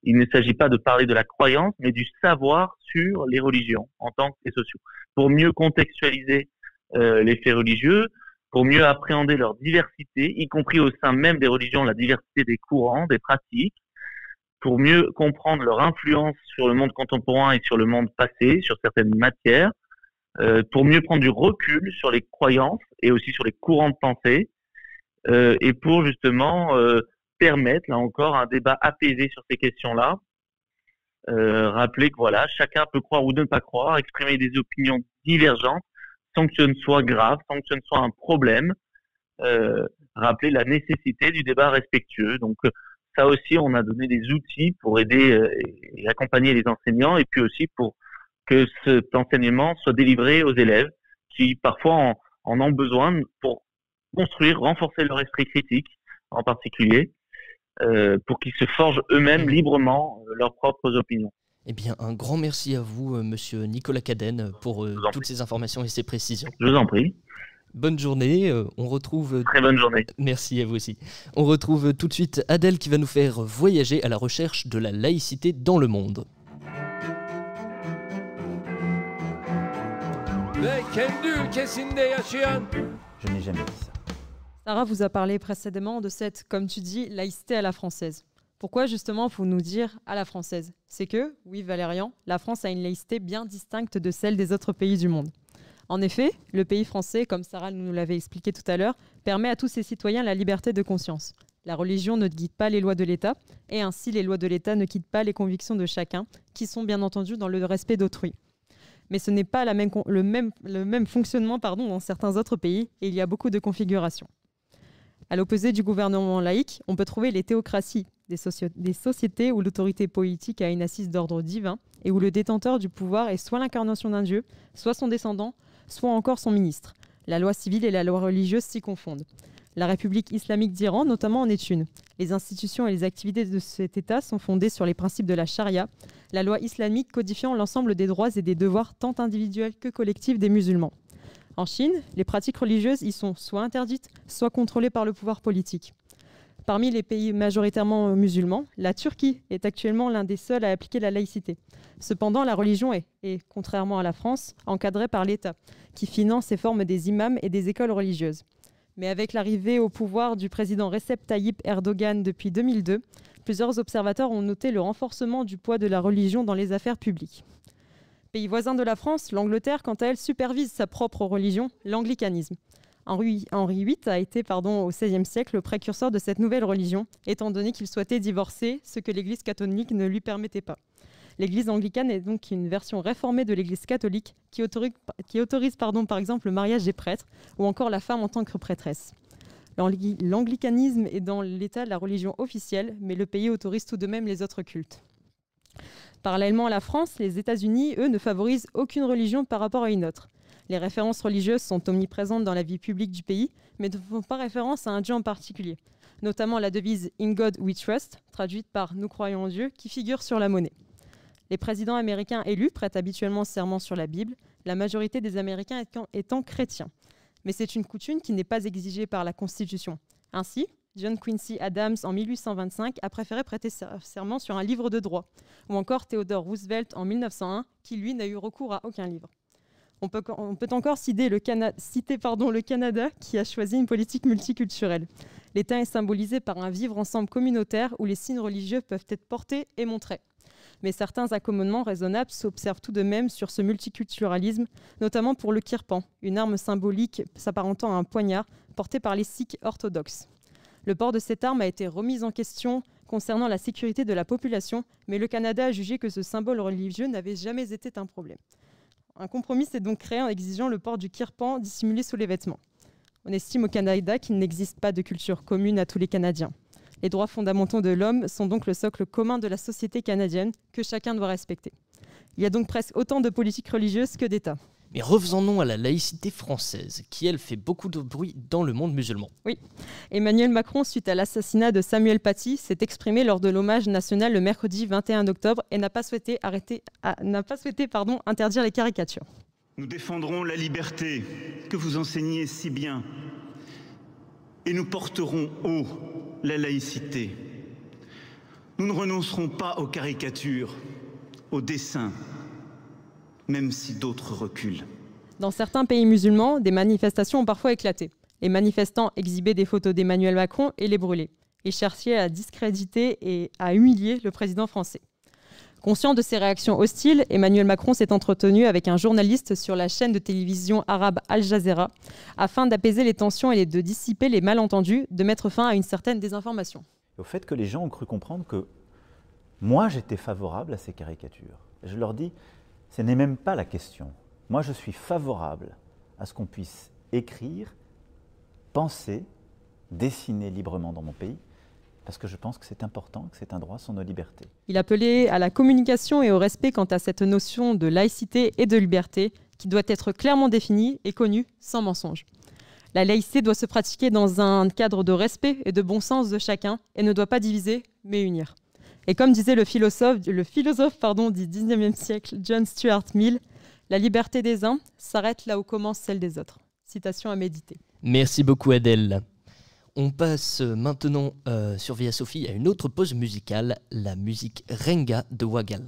Il ne s'agit pas de parler de la croyance, mais du savoir sur les religions en tant que faits sociaux, pour mieux contextualiser les faits religieux, pour mieux appréhender leur diversité, y compris au sein même des religions, la diversité des courants, des pratiques, pour mieux comprendre leur influence sur le monde contemporain et sur le monde passé, sur certaines matières, pour mieux prendre du recul sur les croyances et aussi sur les courants de pensée, et pour justement permettre, là encore, un débat apaisé sur ces questions-là. Rappeler que voilà, chacun peut croire ou ne pas croire, exprimer des opinions divergentes, sans que ce ne soit grave, sans que ce ne soit un problème. Rappeler la nécessité du débat respectueux. Donc, ça aussi, on a donné des outils pour aider et accompagner les enseignants, et puis aussi pour que cet enseignement soit délivré aux élèves qui parfois en ont besoin pour construire, renforcer leur esprit critique en particulier, pour qu'ils se forgent eux-mêmes librement leurs propres opinions. Eh bien, un grand merci à vous, monsieur Nicolas Cadenne, pour toutes ces informations et ces précisions. Je vous en prie. Bonne journée, on retrouve... Très bonne journée. Merci à vous aussi. On retrouve tout de suite Adèle qui va nous faire voyager à la recherche de la laïcité dans le monde. Je n'ai jamais dit ça. Sarah vous a parlé précédemment de cette, comme tu dis, laïcité à la française. Pourquoi justement faut nous dire à la française? C'est que, oui Valérian, la France a une laïcité bien distincte de celle des autres pays du monde. En effet, le pays français, comme Sarah nous l'avait expliqué tout à l'heure, permet à tous ses citoyens la liberté de conscience. La religion ne guide pas les lois de l'État, et ainsi les lois de l'État ne guident pas les convictions de chacun, qui sont bien entendu dans le respect d'autrui. Mais ce n'est pas le même fonctionnement dans certains autres pays, et il y a beaucoup de configurations. À l'opposé du gouvernement laïque, on peut trouver les théocraties, des sociétés où l'autorité politique a une assise d'ordre divin et où le détenteur du pouvoir est soit l'incarnation d'un dieu, soit son descendant, soit encore son ministre. La loi civile et la loi religieuse s'y confondent. La République islamique d'Iran, notamment, en est une. Les institutions et les activités de cet État sont fondées sur les principes de la charia, la loi islamique codifiant l'ensemble des droits et des devoirs tant individuels que collectifs des musulmans. En Chine, les pratiques religieuses y sont soit interdites, soit contrôlées par le pouvoir politique. Parmi les pays majoritairement musulmans, la Turquie est actuellement l'un des seuls à appliquer la laïcité. Cependant, la religion est, contrairement à la France, encadrée par l'État, qui finance et forme des imams et des écoles religieuses. Mais avec l'arrivée au pouvoir du président Recep Tayyip Erdogan depuis 2002, plusieurs observateurs ont noté le renforcement du poids de la religion dans les affaires publiques. Pays voisin de la France, l'Angleterre, quant à elle, supervise sa propre religion, l'anglicanisme. Henri VIII a été, au XVIe siècle, le précurseur de cette nouvelle religion, étant donné qu'il souhaitait divorcer, ce que l'Église catholique ne lui permettait pas. L'Église anglicane est donc une version réformée de l'Église catholique qui autorise par exemple le mariage des prêtres ou encore la femme en tant que prêtresse. L'anglicanisme est dans l'État la religion officielle, mais le pays autorise tout de même les autres cultes. Parallèlement à la France, les États-Unis, eux, ne favorisent aucune religion par rapport à une autre. Les références religieuses sont omniprésentes dans la vie publique du pays, mais ne font pas référence à un Dieu en particulier, notamment la devise « In God we trust », traduite par « Nous croyons en Dieu », qui figure sur la monnaie. Les présidents américains élus prêtent habituellement serment sur la Bible, la majorité des Américains étant chrétiens. Mais c'est une coutume qui n'est pas exigée par la Constitution. Ainsi, John Quincy Adams, en 1825, a préféré prêter serment sur un livre de droit, ou encore Theodore Roosevelt en 1901, qui lui n'a eu recours à aucun livre. On peut encore citer le Canada, qui a choisi une politique multiculturelle. L'État est symbolisé par un vivre ensemble communautaire où les signes religieux peuvent être portés et montrés. Mais certains accommodements raisonnables s'observent tout de même sur ce multiculturalisme, notamment pour le kirpan, une arme symbolique s'apparentant à un poignard porté par les Sikhs orthodoxes. Le port de cette arme a été remis en question concernant la sécurité de la population, mais le Canada a jugé que ce symbole religieux n'avait jamais été un problème. Un compromis s'est donc créé en exigeant le port du kirpan dissimulé sous les vêtements. On estime au Canada qu'il n'existe pas de culture commune à tous les Canadiens. Les droits fondamentaux de l'homme sont donc le socle commun de la société canadienne que chacun doit respecter. Il y a donc presque autant de politiques religieuses que d'États. Mais revenons à la laïcité française, qui elle fait beaucoup de bruit dans le monde musulman. Oui, Emmanuel Macron, suite à l'assassinat de Samuel Paty, s'est exprimé lors de l'hommage national le mercredi 21 octobre et n'a pas souhaité interdire les caricatures. Nous défendrons la liberté que vous enseignez si bien et nous porterons haut la laïcité. Nous ne renoncerons pas aux caricatures, aux dessins, même si d'autres reculent. Dans certains pays musulmans, des manifestations ont parfois éclaté. Les manifestants exhibaient des photos d'Emmanuel Macron et les brûlaient. Ils cherchaient à discréditer et à humilier le président français. Conscient de ces réactions hostiles, Emmanuel Macron s'est entretenu avec un journaliste sur la chaîne de télévision arabe Al Jazeera afin d'apaiser les tensions et de dissiper les malentendus, de mettre fin à une certaine désinformation. Au fait que les gens ont cru comprendre que moi j'étais favorable à ces caricatures. Je leur dis, ce n'est même pas la question. Moi je suis favorable à ce qu'on puisse écrire, penser, dessiner librement dans mon pays, parce que je pense que c'est important, que c'est un droit, sont nos libertés. Il appelait à la communication et au respect quant à cette notion de laïcité et de liberté qui doit être clairement définie et connue sans mensonge. La laïcité doit se pratiquer dans un cadre de respect et de bon sens de chacun et ne doit pas diviser, mais unir. Et comme disait le philosophe du 19e siècle, John Stuart Mill, la liberté des uns s'arrête là où commence celle des autres. Citation à méditer. Merci beaucoup Adèle. On passe maintenant sur Via Sophie à une autre pause musicale, la musique Renga de Wagal.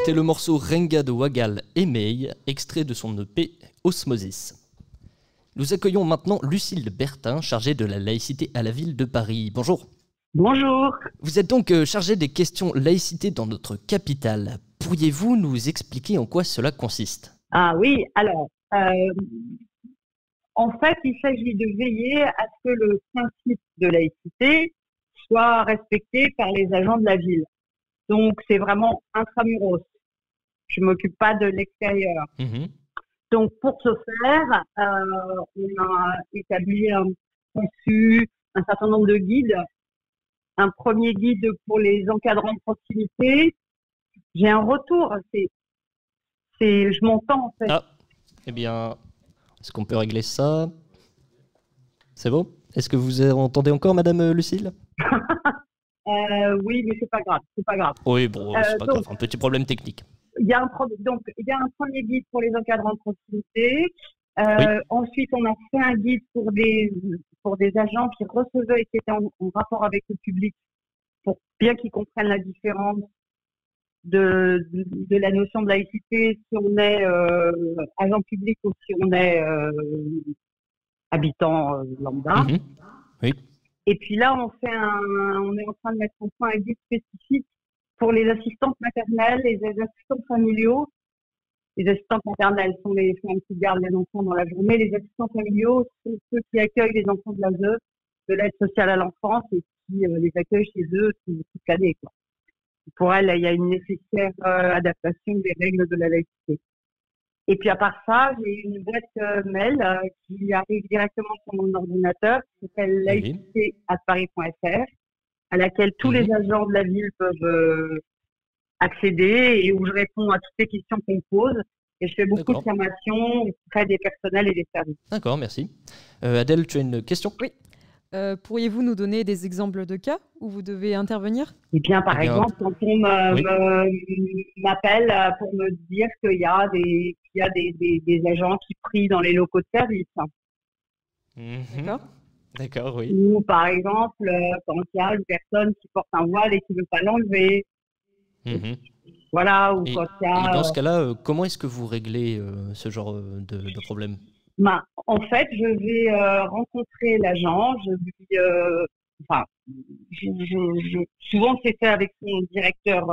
C'était le morceau Renga de Wagal et May, extrait de son EP Osmosis. Nous accueillons maintenant Lucille Bertin, chargée de la laïcité à la ville de Paris. Bonjour. Bonjour. Vous êtes donc chargée des questions laïcité dans notre capitale. Pourriez-vous nous expliquer en quoi cela consiste ? Ah oui, alors, en fait, il s'agit de veiller à ce que le principe de laïcité soit respecté par les agents de la ville. Donc, c'est vraiment intramuros. Je ne m'occupe pas de l'extérieur. Donc, pour ce faire, on a conçu un certain nombre de guides. Un premier guide pour les encadrants de proximité. J'ai un retour. Je m'entends, en fait. Ah, eh bien, est-ce qu'on peut régler ça ? C'est bon ? Est-ce que vous entendez encore, Madame Lucille ? Oui, mais c'est pas grave. Oui, bon, c'est pas grave. Un petit problème technique. Il y a un premier guide pour les encadrants de proximité. Ensuite, on a fait un guide pour des agents qui recevaient et qui étaient en rapport avec le public, pour bien qu'ils comprennent la différence de la notion de laïcité si on est agent public ou si on est habitant lambda. Oui. Et puis là, on est en train de mettre en point un guide spécifique pour les assistantes maternelles et les assistants familiaux. Les assistantes maternelles sont les femmes qui gardent les enfants dans la journée. Les assistants familiaux sont ceux qui accueillent les enfants de l'ASE, de l'aide sociale à l'enfance, et qui les accueillent chez eux toute l'année, quoi. Pour elles, il y a une nécessaire adaptation des règles de la laïcité. Et puis à part ça, j'ai une boîte mail qui arrive directement sur mon ordinateur, qui s'appelle laïcité@paris.fr, à laquelle tous les agents de la ville peuvent accéder et où je réponds à toutes les questions qu'on me pose. Et je fais beaucoup de formations auprès des personnels et des services. D'accord, merci. Adèle, tu as une question ? Oui. Pourriez-vous nous donner des exemples de cas où vous devez intervenir ? Eh bien, par exemple, quand on m'appelle pour me dire qu'il y a des agents qui prient dans les locaux de service. D'accord, oui. Ou par exemple, quand il y a une personne qui porte un voile et qui ne veut pas l'enlever. Voilà, ou quand il y a... Et dans ce cas-là, comment est-ce que vous réglez ce genre de problème ? En fait, je vais rencontrer l'agent. Souvent, c'est fait avec son directeur,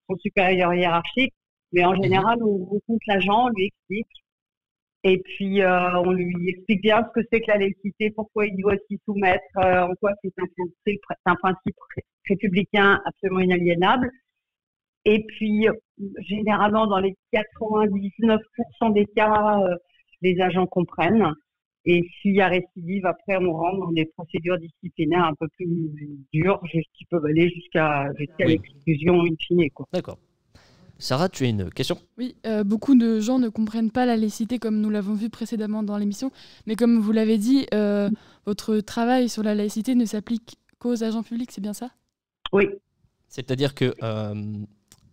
son supérieur hiérarchique, mais en général, on rencontre l'agent, on lui explique, et puis on lui explique bien ce que c'est que la laïcité, pourquoi il doit s'y soumettre, en quoi c'est un principe républicain absolument inaliénable. Et puis, généralement, dans les 99% des cas, les agents comprennent. Et s'il y a récidive, après, on rentre dans des procédures disciplinaires un peu plus dures, qui peuvent aller jusqu'à l'exclusion in fine, quoi. D'accord. Sarah, tu as une question ? Oui, beaucoup de gens ne comprennent pas la laïcité comme nous l'avons vu précédemment dans l'émission. Mais comme vous l'avez dit, votre travail sur la laïcité ne s'applique qu'aux agents publics, c'est bien ça ? Oui. C'est-à-dire que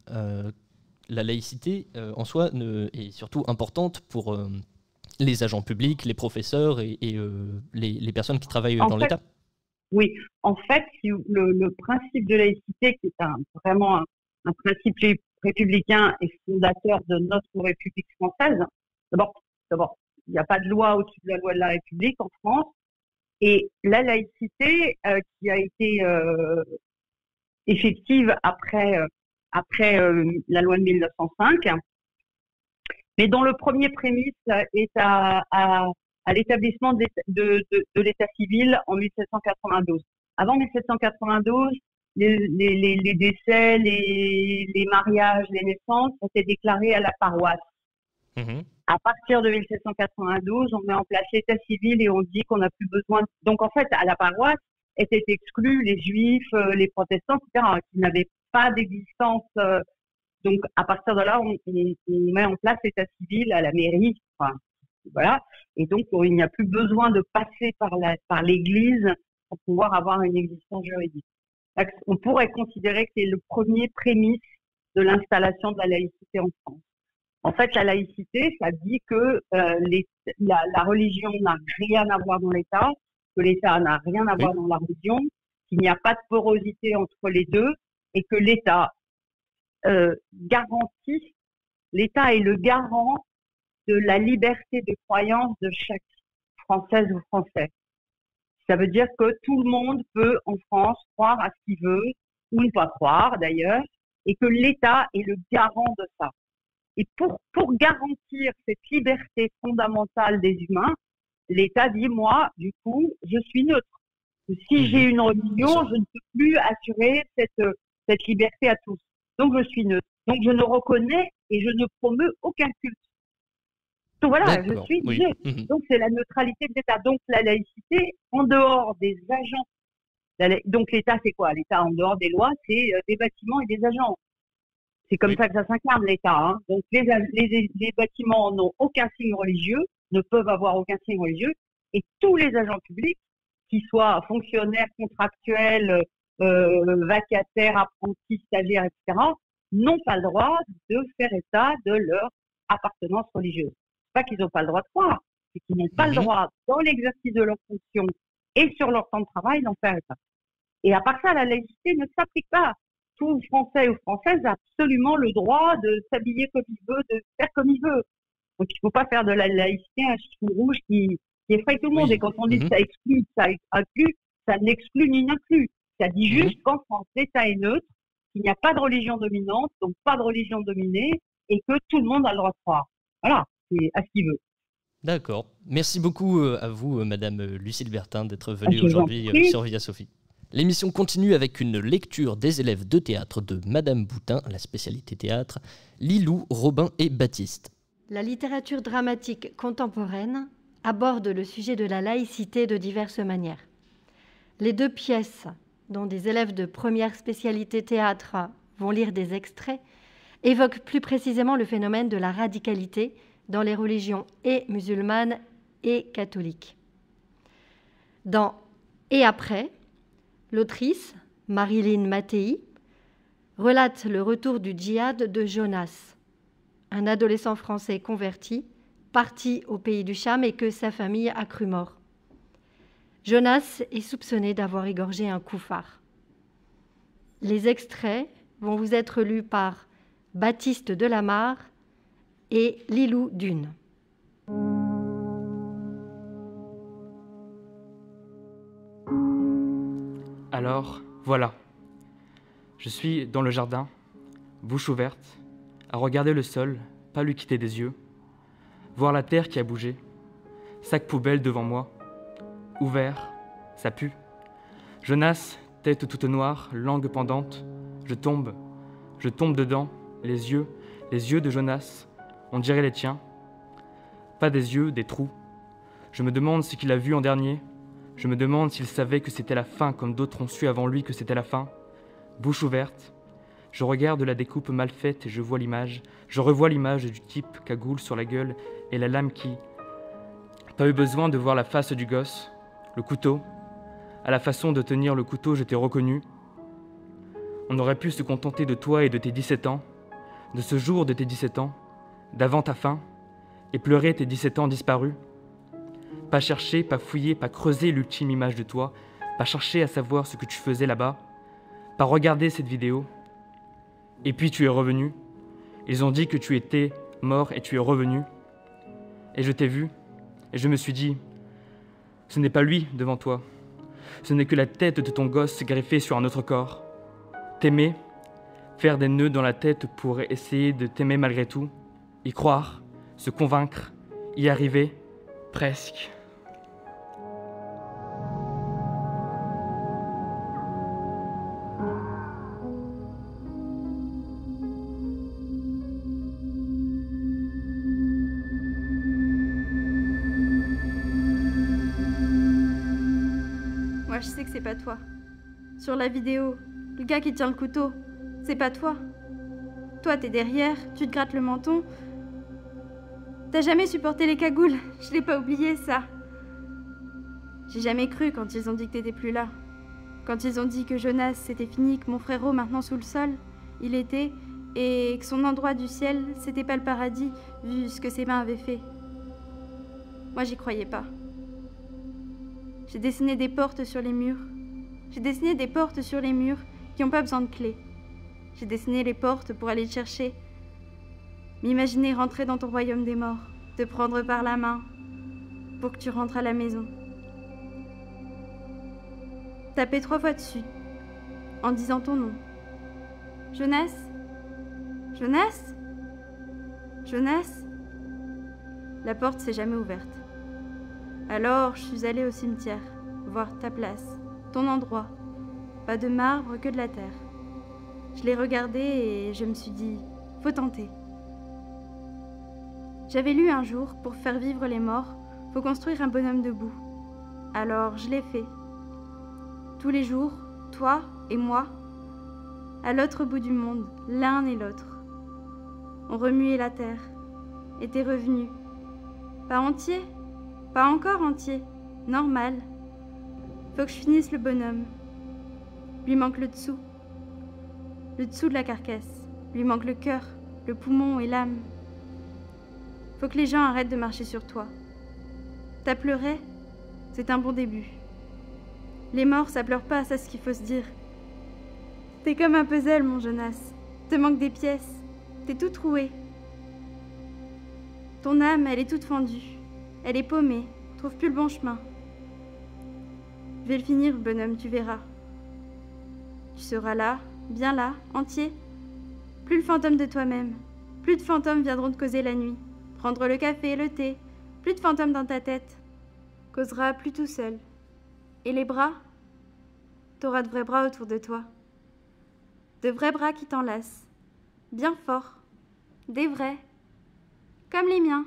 la laïcité, en soi, est surtout importante pour les agents publics, les professeurs et les personnes qui travaillent dans l'État. Oui, en fait, le principe de laïcité, qui est vraiment un principe républicain et fondateur de notre République française. D'abord, il n'y a pas de loi au-dessus de la loi de la République en France. Et la laïcité, qui a été effective après la loi de 1905, mais dont le premier prémisse est à l'établissement de l'état civil en 1792. Avant 1792, les décès, les mariages, les naissances étaient déclarés à la paroisse. À partir de 1792, on met en place l'état civil et on dit qu'on n'a plus besoin. Donc en fait, à la paroisse étaient exclus les juifs, les protestants, etc., qui n'avaient pas d'existence. Donc à partir de là, on met en place l'état civil à la mairie. Enfin, voilà. Et donc il n'y a plus besoin de passer par l'Église pour pouvoir avoir une existence juridique. On pourrait considérer que c'est le premier prémisse de l'installation de la laïcité en France. En fait, la laïcité, ça dit que la religion n'a rien à voir dans l'État, que l'État n'a rien à voir dans la religion, qu'il n'y a pas de porosité entre les deux et que l'État garantit, l'État est le garant de la liberté de croyance de chaque Française ou Français. Ça veut dire que tout le monde peut en France croire à ce qu'il veut, ou ne pas croire d'ailleurs, et que l'État est le garant de ça. Et pour garantir cette liberté fondamentale des humains, l'État dit, moi, du coup, je suis neutre. Si j'ai une religion, je ne peux plus assurer cette liberté à tous. Donc, je suis neutre. Donc, je ne reconnais et je ne promeux aucun culte. Donc, voilà, je suis neutre. Donc, c'est la neutralité de l'État. Donc, la laïcité, en dehors des agents. Donc, l'État, c'est quoi? L'État, en dehors des lois, c'est des bâtiments et des agents. C'est comme ça que ça s'incarne, l'État. Hein. Donc, les bâtiments n'ont aucun signe religieux, ne peuvent avoir aucun signe religieux, et tous les agents publics, qu'ils soient fonctionnaires, contractuels, vacataires, apprentis, stagiaires, etc., n'ont pas le droit de faire état de leur appartenance religieuse. C'est pas qu'ils n'ont pas le droit de croire, c'est qu'ils n'ont pas le droit, dans l'exercice de leur fonction et sur leur temps de travail, d'en faire état. Et à part ça, la laïcité ne s'applique pas. Tout Français ou Française a absolument le droit de s'habiller comme il veut, de faire comme il veut. Donc il ne faut pas faire de la laïcité un chiffon rouge qui effraie tout le monde. Et quand on dit que ça exclut, ça inclut, ça n'exclut ni n'inclut. Ça dit juste qu'en France, l'État est neutre, qu'il n'y a pas de religion dominante, donc pas de religion dominée, et que tout le monde a le droit de croire. Voilà, c'est à ce qu'il veut. D'accord. Merci beaucoup à vous, Madame Lucille Bertin, d'être venue aujourd'hui sur Via Sophie. L'émission continue avec une lecture des élèves de théâtre de Madame Boutin, la spécialité théâtre, Lilou, Robin et Baptiste. La littérature dramatique contemporaine aborde le sujet de la laïcité de diverses manières. Les deux pièces, dont des élèves de première spécialité théâtre vont lire des extraits, évoquent plus précisément le phénomène de la radicalité dans les religions et musulmanes et catholiques. Dans « Et après », l'autrice, Marilyn Mattei, relate le retour du djihad de Jonas, un adolescent français converti, parti au pays du Cham et que sa famille a cru mort. Jonas est soupçonné d'avoir égorgé un koufar. Les extraits vont vous être lus par Baptiste Delamarre et Lilou Dune. Alors, voilà. Je suis dans le jardin, bouche ouverte, à regarder le sol, pas lui quitter des yeux, voir la terre qui a bougé, sac poubelle devant moi, ouvert, ça pue. Jonas, tête toute noire, langue pendante, je tombe dedans, les yeux de Jonas, on dirait les tiens. Pas des yeux, des trous. Je me demande ce qu'il a vu en dernier. Je me demande s'il savait que c'était la fin, comme d'autres ont su avant lui que c'était la fin. Bouche ouverte. Je regarde la découpe mal faite et je vois l'image. Je revois l'image du type cagoule sur la gueule et la lame qui... Pas eu besoin de voir la face du gosse. Le couteau. À la façon de tenir le couteau, je t'ai reconnu. On aurait pu se contenter de toi et de tes 17 ans, de ce jour de tes 17 ans, d'avant ta fin, et pleurer tes 17 ans disparus. Pas chercher, pas fouiller, pas creuser l'ultime image de toi, pas chercher à savoir ce que tu faisais là-bas, pas regarder cette vidéo. Et puis tu es revenu. Ils ont dit que tu étais mort et tu es revenu. Et je t'ai vu, et je me suis dit, ce n'est pas lui devant toi. Ce n'est que la tête de ton gosse greffée sur un autre corps. T'aimer, faire des nœuds dans la tête pour essayer de t'aimer malgré tout, y croire, se convaincre, y arriver, presque. Moi, je sais que c'est pas toi. Sur la vidéo, le gars qui tient le couteau, c'est pas toi. Toi, t'es derrière, tu te grattes le menton. T'as jamais supporté les cagoules, je l'ai pas oublié, ça. J'ai jamais cru quand ils ont dit que t'étais plus là. Quand ils ont dit que Jonas, c'était fini, que mon frérot, maintenant sous le sol, il était, et que son endroit du ciel, c'était pas le paradis, vu ce que ses mains avaient fait. Moi, j'y croyais pas. J'ai dessiné des portes sur les murs. J'ai dessiné des portes sur les murs qui n'ont pas besoin de clés. J'ai dessiné les portes pour aller te chercher. M'imaginer rentrer dans ton royaume des morts, te prendre par la main pour que tu rentres à la maison. Taper 3 fois dessus, en disant ton nom. Jonas? Jonas? Jonas? La porte s'est jamais ouverte. Alors, je suis allée au cimetière, voir ta place, ton endroit. Pas de marbre, que de la terre. Je l'ai regardé et je me suis dit, faut tenter. J'avais lu un jour, pour faire vivre les morts, faut construire un bonhomme debout. Alors, je l'ai fait. Tous les jours, toi et moi, à l'autre bout du monde, l'un et l'autre. On remuait la terre, et t'es revenu. Pas entier, pas encore entier, normal. Faut que je finisse le bonhomme. Lui manque le dessous. Le dessous de la carcasse. Lui manque le cœur, le poumon et l'âme. Faut que les gens arrêtent de marcher sur toi. T'as pleuré? C'est un bon début. Les morts, ça pleure pas, c'est ce qu'il faut se dire. T'es comme un puzzle, mon Jonas. Te manque des pièces. T'es tout troué. Ton âme, elle est toute fendue. Elle est paumée. Trouve plus le bon chemin. Je vais le finir, bonhomme, tu verras. Tu seras là, bien là, entier. Plus le fantôme de toi-même. Plus de fantômes viendront te causer la nuit. Prendre le café, le thé. Plus de fantômes dans ta tête. Causeras plus tout seul. Et les bras? T'auras de vrais bras autour de toi. De vrais bras qui t'enlacent. Bien fort. Des vrais. Comme les miens.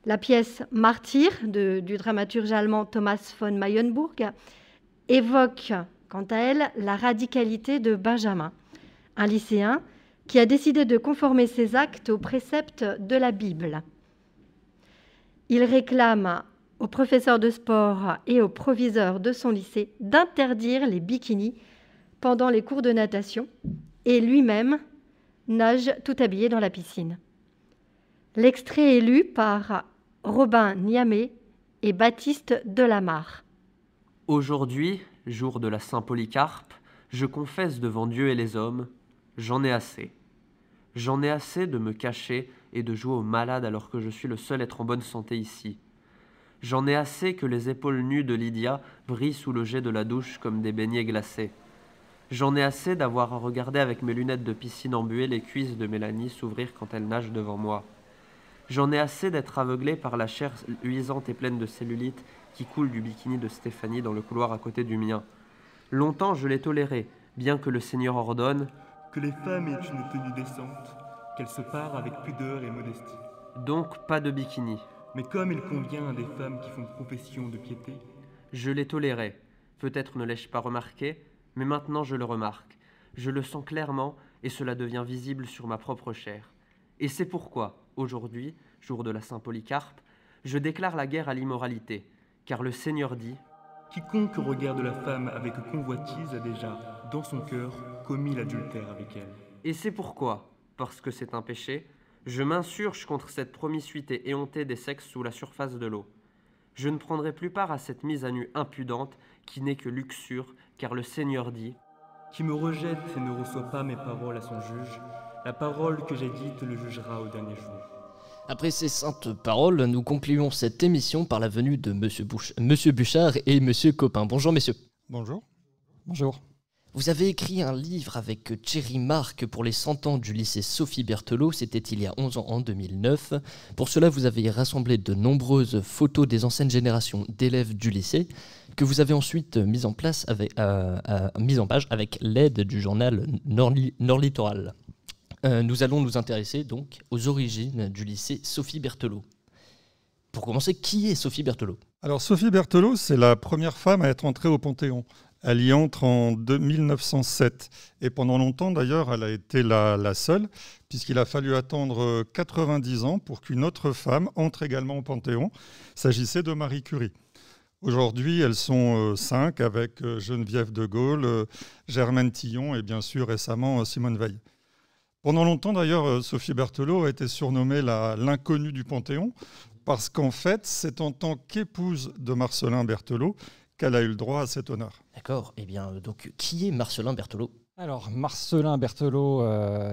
La pièce Martyr du dramaturge allemand Thomas von Mayenburg évoque, quant à elle, la radicalité de Benjamin, un lycéen qui a décidé de conformer ses actes aux préceptes de la Bible. Il réclame au professeur de sport et au proviseur de son lycée d'interdire les bikinis pendant les cours de natation et lui-même nage tout habillé dans la piscine. L'extrait est lu par Robin Niamé et Baptiste Delamarre. Aujourd'hui, jour de la Saint-Polycarpe, je confesse devant Dieu et les hommes, j'en ai assez. J'en ai assez de me cacher et de jouer au malade alors que je suis le seul être en bonne santé ici. J'en ai assez que les épaules nues de Lydia brillent sous le jet de la douche comme des beignets glacés. J'en ai assez d'avoir à regarder avec mes lunettes de piscine embuées les cuisses de Mélanie s'ouvrir quand elle nage devant moi. J'en ai assez d'être aveuglé par la chair luisante et pleine de cellulite qui coule du bikini de Stéphanie dans le couloir à côté du mien. Longtemps je l'ai toléré, bien que le Seigneur ordonne que les femmes aient une tenue décente, qu'elles se parent avec pudeur et modestie. Donc pas de bikini. Mais comme il convient à des femmes qui font profession de piété, je l'ai toléré. Peut-être ne l'ai-je pas remarqué, mais maintenant je le remarque. Je le sens clairement et cela devient visible sur ma propre chair. Et c'est pourquoi, aujourd'hui, jour de la Saint-Polycarpe, je déclare la guerre à l'immoralité, car le Seigneur dit « Quiconque regarde la femme avec convoitise a déjà, dans son cœur, commis l'adultère avec elle. » Et c'est pourquoi, parce que c'est un péché, je m'insurge contre cette promiscuité éhontée des sexes sous la surface de l'eau. Je ne prendrai plus part à cette mise à nu impudente qui n'est que luxure, car le Seigneur dit « Qui me rejette et ne reçoit pas mes paroles à son juge, la parole que j'ai dite le jugera au dernier jour. » Après ces saintes paroles, nous concluons cette émission par la venue de Monsieur Bouchard et Monsieur Copin. Bonjour messieurs. Bonjour. Bonjour. Vous avez écrit un livre avec Thierry Marc pour les 100 ans du lycée Sophie Berthelot, c'était il y a 11 ans, en 2009. Pour cela, vous avez rassemblé de nombreuses photos des anciennes générations d'élèves du lycée, que vous avez ensuite mis en page avec l'aide du journal Nord Littoral. Nous allons nous intéresser donc aux origines du lycée Sophie Berthelot. Pour commencer, qui est Sophie Berthelot ? Alors Sophie Berthelot, c'est la première femme à être entrée au Panthéon. Elle y entre en 1907 et pendant longtemps d'ailleurs elle a été la seule puisqu'il a fallu attendre 90 ans pour qu'une autre femme entre également au Panthéon. Il s'agissait de Marie Curie. Aujourd'hui elles sont 5 avec Geneviève de Gaulle, Germaine Tillon et bien sûr récemment Simone Veil. Pendant longtemps d'ailleurs Sophie Berthelot a été surnommée l'inconnue du Panthéon parce qu'en fait c'est en tant qu'épouse de Marcellin Berthelot qu'elle a eu le droit à cet honneur. D'accord. Eh bien, donc, qui est Marcellin Berthelot ? Alors, Marcellin Berthelot,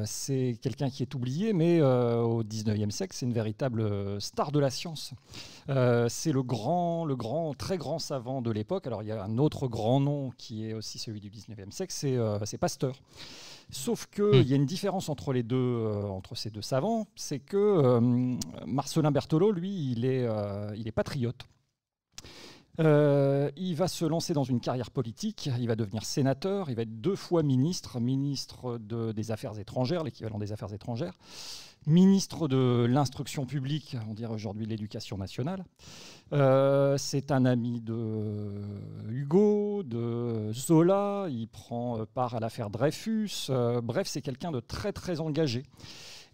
c'est quelqu'un qui est oublié, mais au XIXe siècle, c'est une véritable star de la science. C'est le très grand savant de l'époque. Alors, il y a un autre grand nom qui est aussi celui du XIXe siècle, c'est Pasteur. Sauf qu'il y a une différence entre ces deux savants, c'est que Marcellin Berthelot, lui, il est patriote. Il va se lancer dans une carrière politique, il va devenir sénateur, il va être 2 fois ministre des Affaires étrangères, l'équivalent des Affaires étrangères, ministre de l'Instruction publique, on dirait aujourd'hui l'Éducation nationale. C'est un ami de Hugo, de Zola, il prend part à l'affaire Dreyfus, bref, c'est quelqu'un de très très engagé.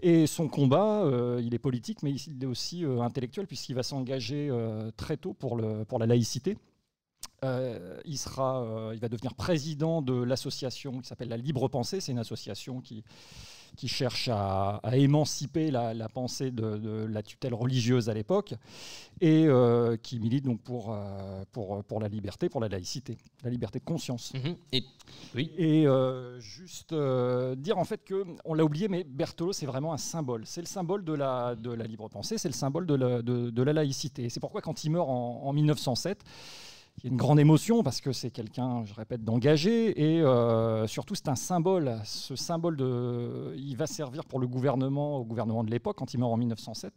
Et son combat, il est politique, mais il est aussi intellectuel, puisqu'il va s'engager très tôt pour la laïcité. Il va devenir président de l'association qui s'appelle la Libre Pensée. C'est une association qui cherche à émanciper la pensée de la tutelle religieuse à l'époque et qui milite donc pour la liberté, pour la laïcité, la liberté de conscience. Et juste dire en fait qu'on l'a oublié, mais Berthelot c'est vraiment un symbole. C'est le symbole de la libre pensée, c'est le symbole de la laïcité. Et c'est pourquoi quand il meurt en 1907, il y a une grande émotion parce que c'est quelqu'un, je répète, d'engagé et surtout c'est un symbole. Ce symbole, il va servir pour au gouvernement de l'époque quand il meurt en 1907,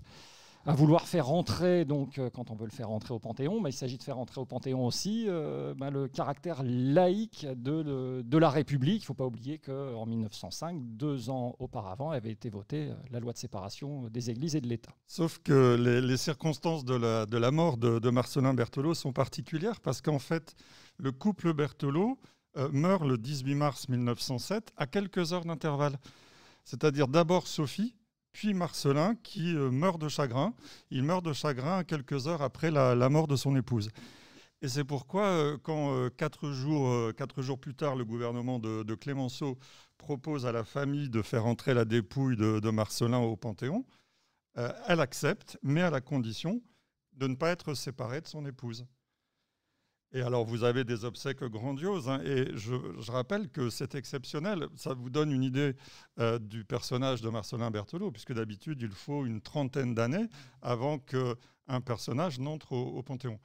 à vouloir faire rentrer, donc quand on veut le faire rentrer au Panthéon, il s'agit de faire rentrer au Panthéon aussi le caractère laïque de la République. Il ne faut pas oublier qu'en 1905, 2 ans auparavant, avait été votée la loi de séparation des églises et de l'État. Sauf que les circonstances de la mort de Marcellin Berthelot sont particulières parce qu'en fait, le couple Berthelot meurt le 18 mars 1907 à quelques heures d'intervalle. C'est-à-dire d'abord Sophie, puis Marcellin qui meurt de chagrin. Il meurt de chagrin à quelques heures après la mort de son épouse. Et c'est pourquoi quand 4 jours plus tard, le gouvernement de Clémenceau propose à la famille de faire entrer la dépouille de Marcellin au Panthéon, elle accepte, mais à la condition de ne pas être séparée de son épouse. Et alors, vous avez des obsèques grandioses, et je rappelle que c'est exceptionnel. Ça vous donne une idée du personnage de Marcellin Berthelot, puisque d'habitude, il faut une 30aine d'années avant qu'un personnage n'entre au Panthéon.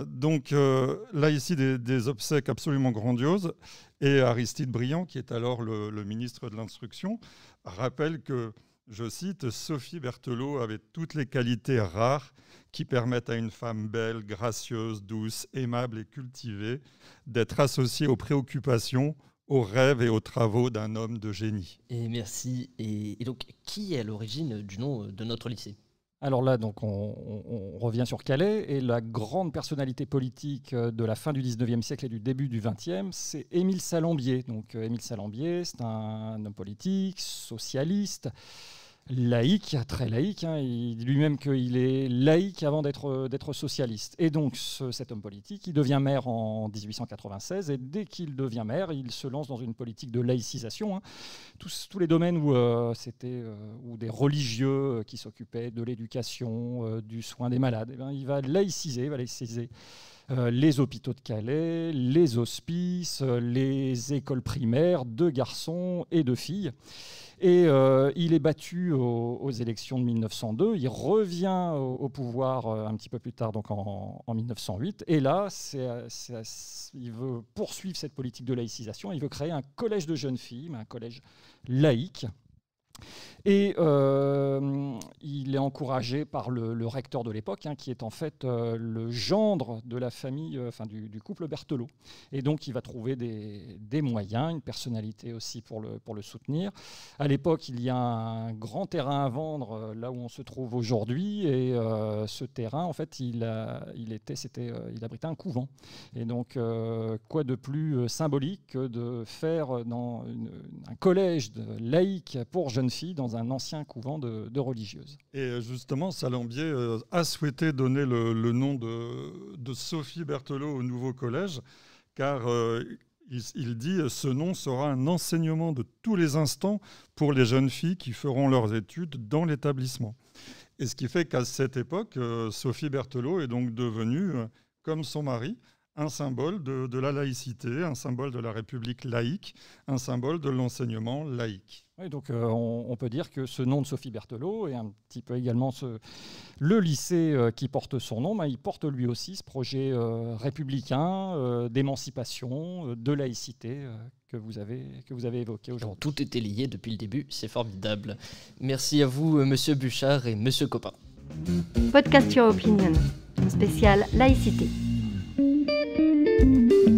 Donc là, ici, des obsèques absolument grandioses. Et Aristide Briand, qui est alors le ministre de l'Instruction, rappelle que, je cite, « Sophie Berthelot avait toutes les qualités rares qui permettent à une femme belle, gracieuse, douce, aimable et cultivée d'être associée aux préoccupations, aux rêves et aux travaux d'un homme de génie. » Et merci. Et donc, qui est à l'origine du nom de notre lycée ? Alors là, donc, on revient sur Calais, et la grande personnalité politique de la fin du 19e siècle et du début du 20e, c'est Émile Salambier. Donc Émile Salambier, c'est un homme politique, socialiste, laïque, très laïque. Il dit lui-même qu'il est laïque avant d'être socialiste. Et donc cet homme politique, il devient maire en 1896, et dès qu'il devient maire, il se lance dans une politique de laïcisation. Tous les domaines où des religieux qui s'occupaient de l'éducation, du soin des malades, il va laïciser, les hôpitaux de Calais, les hospices, les écoles primaires de garçons et de filles. Et il est battu aux élections de 1902. Il revient au pouvoir un petit peu plus tard, donc en 1908. Et là, il veut poursuivre cette politique de laïcisation. Il veut créer un collège de jeunes filles, un collège laïque. Et il est encouragé par le recteur de l'époque, qui est en fait le gendre de la famille, du couple Berthelot. Et donc il va trouver des moyens, une personnalité aussi pour le soutenir. À l'époque, il y a un grand terrain à vendre là où on se trouve aujourd'hui, et ce terrain, en fait, il abritait un couvent. Et donc, quoi de plus symbolique que de faire un collège laïque pour jeunes filles dans un ancien couvent de religieuses. Et justement, Salambier a souhaité donner le nom de Sophie Berthelot au nouveau collège, car il dit « Ce nom sera un enseignement de tous les instants pour les jeunes filles qui feront leurs études dans l'établissement ». Et ce qui fait qu'à cette époque, Sophie Berthelot est donc devenue, comme son mari, un symbole de la laïcité, un symbole de la République laïque, un symbole de l'enseignement laïque. Oui, donc on peut dire que ce nom de Sophie Berthelot et un petit peu également le lycée qui porte son nom, il porte lui aussi ce projet républicain d'émancipation, de laïcité que vous avez évoqué aujourd'hui. Tout était lié depuis le début, c'est formidable. Merci à vous, Monsieur Buchard et Monsieur Copin. Podcast Your Opinion, spécial laïcité.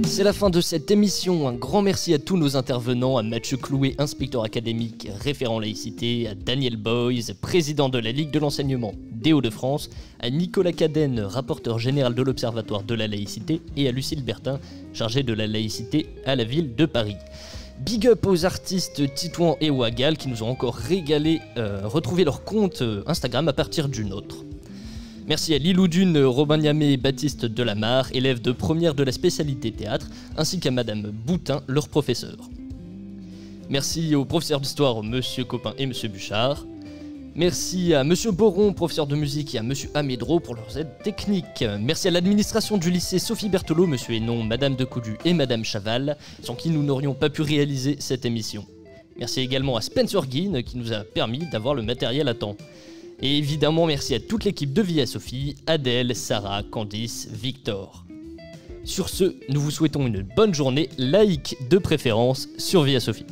C'est la fin de cette émission. Un grand merci à tous nos intervenants, à Mathieu Clouet, inspecteur académique, référent laïcité, à Daniel Boyes, président de la Ligue de l'enseignement des Hauts-de-France, à Nicolas Cadenne, rapporteur général de l'Observatoire de la laïcité, et à Lucille Bertin, chargée de la laïcité à la ville de Paris. Big up aux artistes Titouan et Ouagal qui nous ont encore régalé. Retrouvez leur compte Instagram à partir du nôtre. Merci à Liloudune, Robin Niamé et Baptiste Delamarre, élèves de première de la spécialité théâtre, ainsi qu'à Madame Boutin, leur professeur. Merci aux professeurs d'histoire, Monsieur Copin et Monsieur Buchard. Merci à Monsieur Boron, professeur de musique, et à Monsieur Amédro pour leurs aides techniques. Merci à l'administration du lycée Sophie Berthelot, Monsieur Hénon, Madame Decoudu et Madame Chaval, sans qui nous n'aurions pas pu réaliser cette émission. Merci également à Spencer Guin qui nous a permis d'avoir le matériel à temps. Et évidemment, merci à toute l'équipe de Via Sophie, Adèle, Sarah, Candice, Victor. Sur ce, nous vous souhaitons une bonne journée, laïque de préférence, sur Via Sophie.